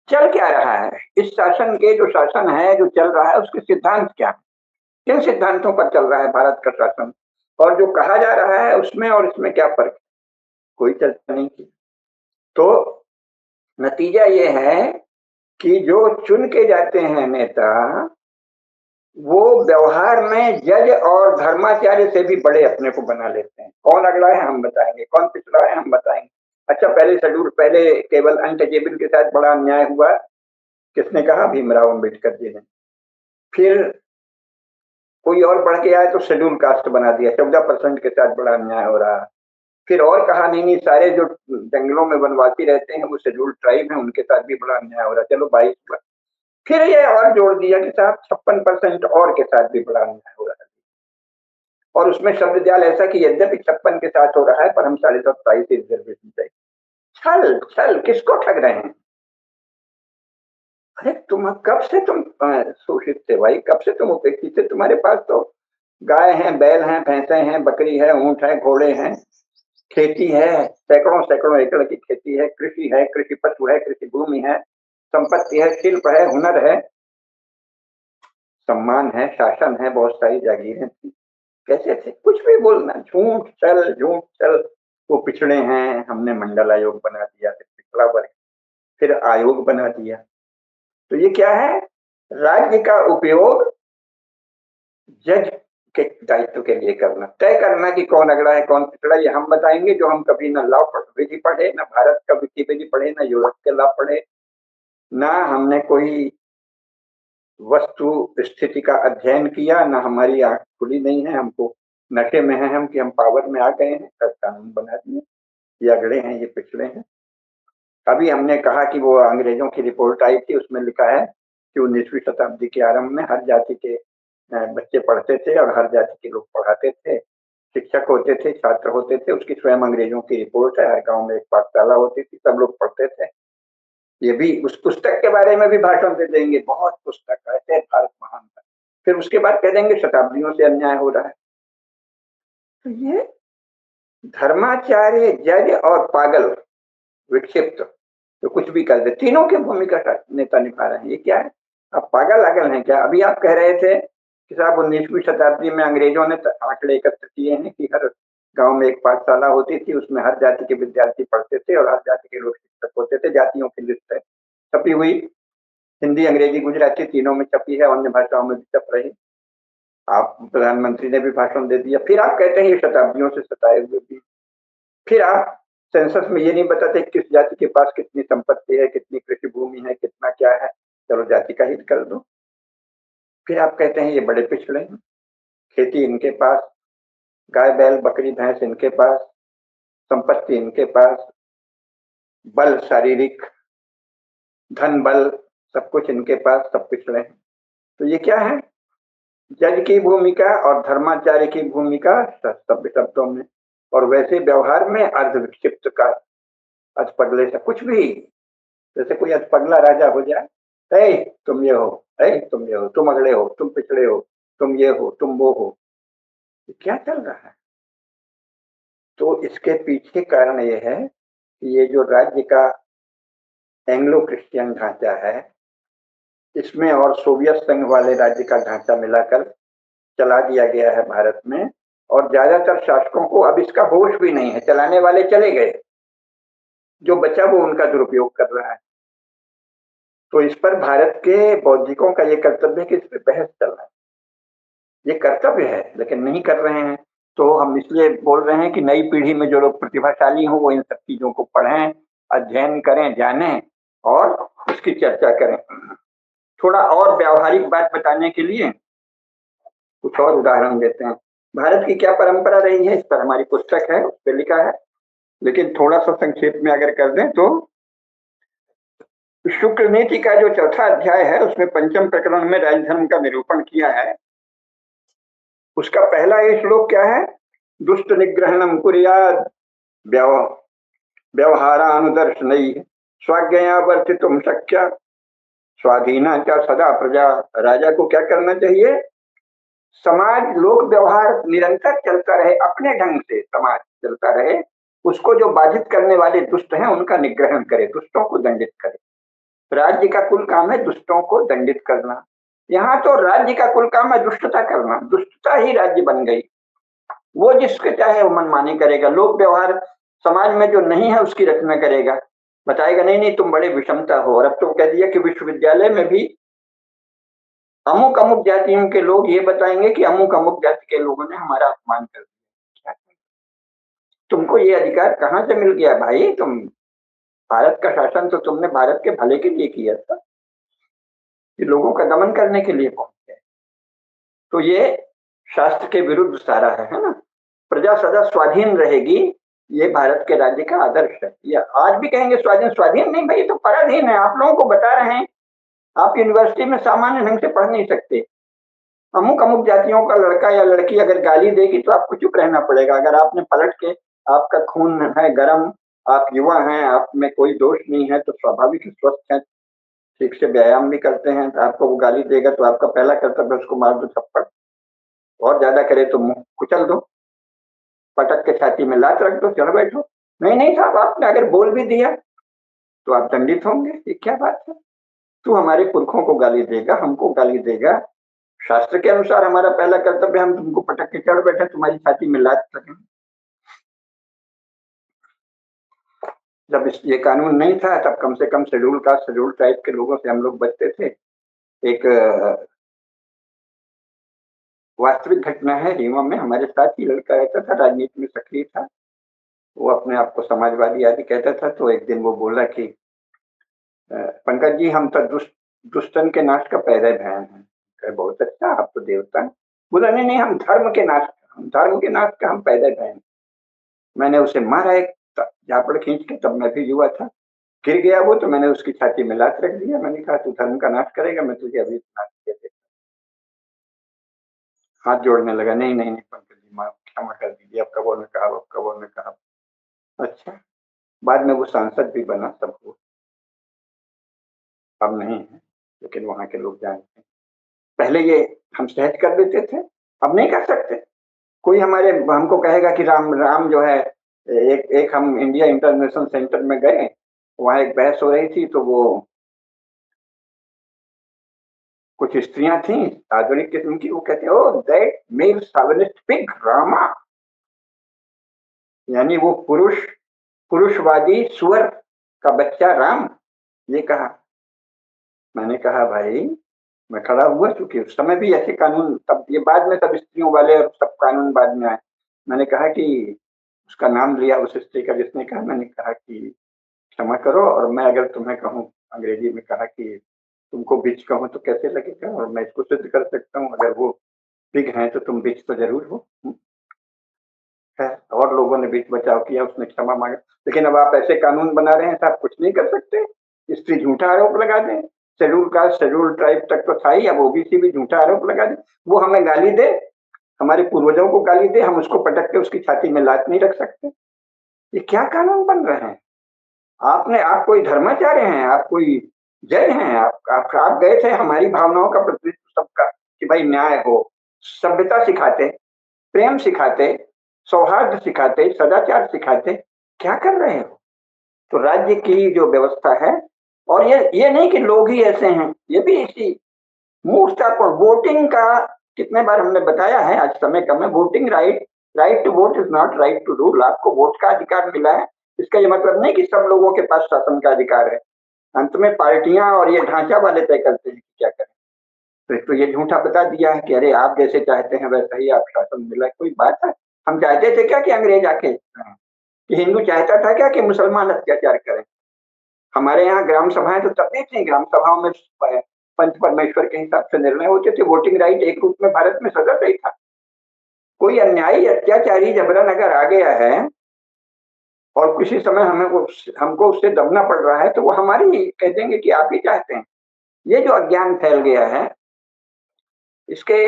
चल क्या रहा है, इस शासन के, जो शासन है, जो चल रहा है, उसके सिद्धांत क्या है, किन सिद्धांतों पर चल रहा है भारत का शासन, और जो कहा जा रहा है उसमें और इसमें क्या फर्क है, कोई चर्चा नहीं की। तो नतीजा ये है कि जो चुन के जाते हैं नेता, वो व्यवहार में जज और धर्माचार्य से भी बड़े अपने को बना लेते हैं। कौन अगला है हम बताएंगे, कौन पिछड़ा है हम बताएंगे। अच्छा, पहले शेड्यूल, पहले केवल अनटचेबल के साथ बड़ा अन्याय हुआ, किसने कहा? भीमराव अम्बेडकर जी ने। फिर कोई और बढ़ के आए तो शेड्यूल कास्ट बना दिया, 14% के साथ बड़ा अन्याय हो रहा। फिर और कहा नहीं नहीं, सारे जो जंगलों में वनवासी रहते हैं वो शेड्यूल ट्राइब है, उनके साथ भी बड़ा अन्याय हो रहा, चलो 22। फिर ये और जोड़ दिया कि साहब 56% और के साथ भी बड़ा अन्याय हो रहा है, और उसमें शब्द जाल ऐसा कि यद्यपि 56 के साथ हो रहा है पर हम 27.5 रिजर्वेशन चाहिए। छल छल, किसको ठग रहे हैं? अरे तुम कब से तुम शोषित थे भाई, कब से तुम उपेक्षित थे? तुम्हारे पास तो गाय हैं, बैल हैं, भैंसे हैं, बकरी है, ऊंट है, घोड़े हैं, खेती है, सैकड़ों सैकड़ों एकड़ की खेती है, कृषि है, कृषि पशु है, कृषि भूमि है, संपत्ति है, शिल्प है, हुनर है, सम्मान है, शासन है, बहुत सारी जागीरें थी। कैसे थे? कुछ भी बोलना, झूठ चल, झूठ चल। वो पिछड़े हैं, हमने मंडल आयोग बना दिया, फिर पिछड़ा वर्ग फिर आयोग बना दिया। तो ये क्या है? राज्य का उपयोग जज के दायित्व के लिए करना, तय करना कि कौन अगड़ा है कौन पिछड़ा, ये हम बताएंगे जो हम कभी ना लॉ विधि पढ़े, ना भारत का विधि पढ़े, ना यूरोप के लॉ पढ़े, ना हमने कोई वस्तु स्थिति का अध्ययन किया, ना हमारी आंख खुली नहीं है, हमको नशे में है हम कि हम पावर में आ गए हैं, कानून बना दिए, ये अगड़े हैं, ये पिछड़े हैं। अभी हमने कहा कि वो अंग्रेजों की रिपोर्ट आई थी, उसमें लिखा है कि 19वीं शताब्दी के आरंभ में हर जाति के बच्चे पढ़ते थे और हर जाति के लोग पढ़ाते थे, शिक्षक होते थे, छात्र होते थे। उसकी स्वयं अंग्रेजों की रिपोर्ट है। हर गांव में एक पाठशाला होती थी, सब लोग पढ़ते थे। ये भी उस पुस्तक के बारे में भी भाषण दे देंगे, बहुत पुस्तक ऐसे भारत महान था। फिर उसके बाद कह देंगे शताब्दियों से अन्याय हो रहा है। तो ये धर्माचार्य, जज और पागल विक्षिप्त तो कुछ भी कर दे, तीनों की भूमिका नेता निभा रहे हैं। ये क्या है? आप पागल अगल हैं क्या? अभी आप कह रहे थे कि साहब 19वीं शताब्दी में अंग्रेजों ने आंकड़े एकत्र किए हैं कि हर गांव में एक पाठशाला होती थी, उसमें हर जाति के विद्यार्थी पढ़ते थे और हर जाति के लोग शिक्षक होते थे। जातियों की लिस्ट है, छपी हुई, हिंदी, अंग्रेजी, गुजराती तीनों में छपी है, अन्य भाषाओं में भी छप रही। आप प्रधानमंत्री ने भी भाषण दे दिया। फिर आप कहते हैं ये शताब्दियों से सताए हुए भी। फिर आप सेंसस में ये नहीं बताते किस जाति के पास कितनी संपत्ति है, कितनी कृषि भूमि है, कितना क्या है, चलो जाति का हित कर दो। फिर आप कहते हैं ये बड़े पिछड़े हैं, खेती इनके पास, गाय बैल बकरी भैंस इनके पास, संपत्ति इनके पास, बल शारीरिक, धन बल, सब कुछ इनके पास, सब पिछड़े हैं। तो ये क्या है? जज की भूमिका और धर्माचार्य की भूमिका सभ्य शब्दों में, और वैसे व्यवहार में अर्ध विक्षिप्त का, अधपगले से कुछ भी, जैसे कोई अधपगला राजा हो जाए, ऐ तुम ये हो, ऐ तुम ये हो, तुम अगड़े हो, तुम पिछड़े हो, तुम ये हो, तुम वो हो। ये क्या चल रहा है? तो इसके पीछे कारण ये है कि ये जो राज्य का एंग्लो क्रिश्चियन ढांचा है, इसमें और सोवियत संघ वाले राज्य का ढांचा मिलाकर चला दिया गया है भारत में। और ज्यादातर शासकों को अब इसका होश भी नहीं है, चलाने वाले चले गए, जो बचा वो उनका दुरुपयोग कर रहा है। तो इस पर भारत के बौद्धिकों का ये कर्तव्य है कि इस पर बहस चल रहा है, ये कर्तव्य है, लेकिन नहीं कर रहे हैं। तो हम इसलिए बोल रहे हैं कि नई पीढ़ी में जो लोग प्रतिभाशाली हों वो इन सब चीजों को पढ़ें, अध्ययन करें, जानें और उसकी चर्चा करें। थोड़ा और व्यावहारिक बात बताने के लिए कुछ और उदाहरण देते हैं। भारत की क्या परंपरा रही है, इस पर हमारी पुस्तक है, उस पर लिखा है, लेकिन थोड़ा सा संक्षेप में अगर कर दें तो शुक्र नीति का जो चौथा अध्याय है उसमें पंचम प्रकरण में राजधर्म का निरूपण किया है। उसका पहला ये श्लोक क्या है? दुष्ट निग्रहणम कुर्यात् व्यवहारानुदर्शनैः स्वाज्ञया वर्तितुम शक्य स्वाधीना च सदा प्रजा। राजा को क्या करना चाहिए? समाज लोक व्यवहार निरंतर चलता रहे, अपने ढंग से समाज चलता रहे, उसको जो बाधित करने वाले दुष्ट हैं उनका निग्रहण करे, दुष्टों को दंडित करे। राज्य का कुल काम है दुष्टों को दंडित करना। यहाँ तो राज्य का कुल काम है दुष्टता करना, दुष्टता ही राज्य बन गई। वो जिसके चाहे वो मनमानी करेगा, लोक व्यवहार समाज में जो नहीं है उसकी रचना करेगा, बताएगा नहीं नहीं तुम बड़े विषमता हो। और अब तो कह दिया कि विश्वविद्यालय में भी अमुक अमुक जातियों के लोग ये बताएंगे कि अमुक अमुक जाति के लोगों ने हमारा अपमान कर दिया। तुमको ये अधिकार कहाँ से मिल गया भाई? तुम भारत का शासन तो तुमने भारत के भले के लिए किया था, ये लोगों का दमन करने के लिए कौन है? तो ये शास्त्र के विरुद्ध सारा है ना। प्रजा सदा स्वाधीन रहेगी, ये भारत के राज्य का आदर्श है। ये आज भी कहेंगे स्वाधीन, स्वाधीन नहीं भाई, तो पराधीन है। आप लोगों को बता रहे हैं, आप यूनिवर्सिटी में सामान्य ढंग से पढ़ नहीं सकते। अमुक अमुक जातियों का लड़का या लड़की अगर गाली देगी तो आपको चुप रहना पड़ेगा। अगर आपने पलट के, आपका खून है गर्म, आप युवा हैं, आप में कोई दोष नहीं है, तो स्वाभाविक स्वस्थ है, ठीक से व्यायाम भी करते हैं, तो आपको वो गाली देगा तो आपका पहला कर्तव्य उसको मार दो थप्पड़, और ज्यादा करे तो मुंह कुचल दो, पटक के छाती में लात रख दो, चढ़ बैठो। नहीं नहीं साहब, आपने अगर बोल भी दिया तो आप दंडित होंगे। ये क्या बात है? तू हमारे पुरखों को गाली देगा, हमको गाली देगा, शास्त्र के अनुसार हमारा पहला कर्तव्य हम तुमको पटक के चढ़ बैठे, तुम्हारी छाती में लात रखें। जब ये कानून नहीं था तब कम से कम शेड्यूल कास्ट शेड्यूल ट्राइब के लोगों से हम लोग बचते थे। एक वास्तविक घटना है, रीवा में हमारे साथ ही लड़का रहता था, राजनीति में सक्रिय था। वो अपने आप को समाजवादी आदि कहता था। तो एक दिन वो बोला कि पंकज जी, हम तो दुष्टन के नाश का पैदा बहन है। कहे बहुत अच्छा, आप तो देवता हैं। बोला नहीं नहीं, हम धर्म के नाश का हम पैदा बहन। मैंने उसे मारा एक झापड़ खींच के, तब मैं भी युवा था। गिर गया वो, तो मैंने उसकी छाती में लात रख दिया। मैंने कहा तू धर्म का नाश करेगा, मैं तुझे अभी नाश किया देता। हाथ जोड़ने लगा, नहीं नहीं नहीं पंकज जी, माफ क्षमा कर दीजिए, अब कबो ने कहा, अब कबो ने कहा। अच्छा, बाद में वो सांसद भी बना, सब वो अब नहीं है, लेकिन वहां के लोग जानते हैं। पहले ये हम सहज कर देते थे, अब नहीं कर सकते। कोई हमारे हमको कहेगा कि राम राम जो है, एक हम इंडिया इंटरनेशनल सेंटर में गए, वहां एक बहस हो रही थी। तो वो कुछ स्त्रियां थी आधुनिक किस्म की, वो कहते हैं ओ दैट मेल सावनिस्ट पिग रामा, यानी वो पुरुषवादी सुअर का बच्चा राम। ये कहा। मैंने कहा भाई, मैं खड़ा हुआ, चूंकि उस समय भी ऐसे कानून, तब ये बाद में सब स्त्रियों वाले और सब कानून बाद में आए। मैंने कहा कि उसका नाम लिया उस स्त्री का जिसने कहा। मैंने कहा कि क्षमा करो, और मैं अगर तुम्हें कहूँ, अंग्रेजी में कहा कि तुमको बिच कहूँ तो कैसे लगेगा, और मैं इसको सिद्ध कर सकता हूँ, अगर वो पिग हैं तो तुम बिच तो जरूर हो। है, और लोगों ने बीच बचाव किया, उसने क्षमा मांगा। लेकिन अब आप ऐसे कानून बना रहे हैं, साहब कुछ नहीं कर सकते। स्त्री झूठा आरोप लगा दे, शेड्यूल कास्ट शेड्यूल ट्राइब तक तो था ही, अब ओबीसी भी झूठा आरोप लगा दे। वो हमें गाली दे, हमारे पूर्वजों को गाली दे, हम उसको पटक के उसकी छाती में लात नहीं रख सकते। ये क्या कानून बन रहे हैं? आप कोई धर्माचार्य हैं, आप कोई जज हैं? आप गए थे हमारी भावनाओं का प्रतिनिधित्व सबका, कि भाई न्याय हो, सभ्यता सिखाते, प्रेम सिखाते, सौहार्द सिखाते, सदाचार सिखाते, क्या कर रहे हो? तो राज्य की जो व्यवस्था है, और ये नहीं कि लोग ही ऐसे हैं, ये भी इसी मूर्खता पर वोटिंग का कितने बार हमने बताया है, आज समय कम है। Voting right to vote is not right to rule. आपको वोट का अधिकार मिला है, इसका ये मतलब नहीं कि सब लोगों के पास शासन का अधिकार है। अंत में पार्टियां और ये ढांचा वाले तय करते हैं कि क्या करें। तो ये झूठा बता दिया है कि अरे आप जैसे चाहते हैं वैसा ही आप शासन मिला है। कोई बात है? हम चाहते थे क्या कि अंग्रेज आके, कि हिंदू चाहता था क्या कि मुसलमान अत्याचार करें? हमारे यहाँ ग्राम सभाएं तो तब भी थी, ग्राम सभाओं में पंच परमेश्वर के हिसाब से निर्णय होते थे। वोटिंग राइट एक रूप में भारत में सदा से ही था। कोई अन्यायी अत्याचारी जबरन अगर आ गया है और किसी समय हमको उससे दबना पड़ रहा है, तो वो हमारी कह देंगे कि आप ही चाहते हैं। ये जो अज्ञान फैल गया है, इसके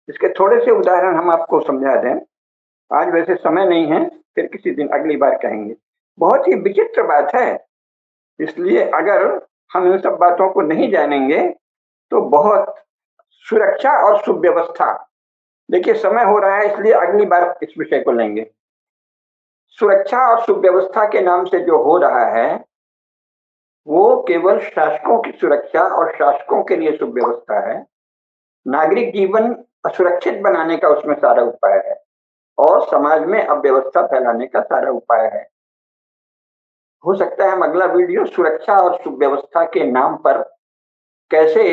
इसके थोड़े से उदाहरण हम आपको समझा दें। आज वैसे समय नहीं है, फिर किसी दिन अगली बार कहेंगे। बहुत ही विचित्र बात है, इसलिए अगर हम इन सब बातों को नहीं जानेंगे तो बहुत सुरक्षा और सुव्यवस्था, देखिए समय हो रहा है इसलिए अगली बार इस विषय को लेंगे। सुरक्षा और सुव्यवस्था के नाम से जो हो रहा है, वो केवल शासकों की सुरक्षा और शासकों के लिए सुव्यवस्था है। नागरिक जीवन असुरक्षित बनाने का उसमें सारा उपाय है, और समाज में अव्यवस्था फैलाने का सारा उपाय है। हो सकता है हम अगला वीडियो सुरक्षा और सुव्यवस्था के नाम पर कैसे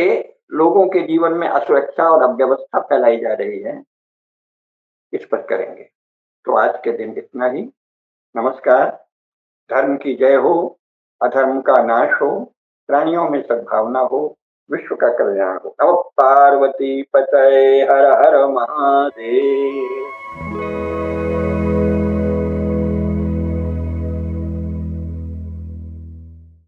लोगों के जीवन में असुरक्षा और अव्यवस्था फैलाई जा रही है, इस पर करेंगे। तो आज के दिन इतना ही। नमस्कार। धर्म की जय हो, अधर्म का नाश हो, प्राणियों में सद्भावना हो, विश्व का कल्याण हो। नमः पार्वती पतये हर हर महादेव।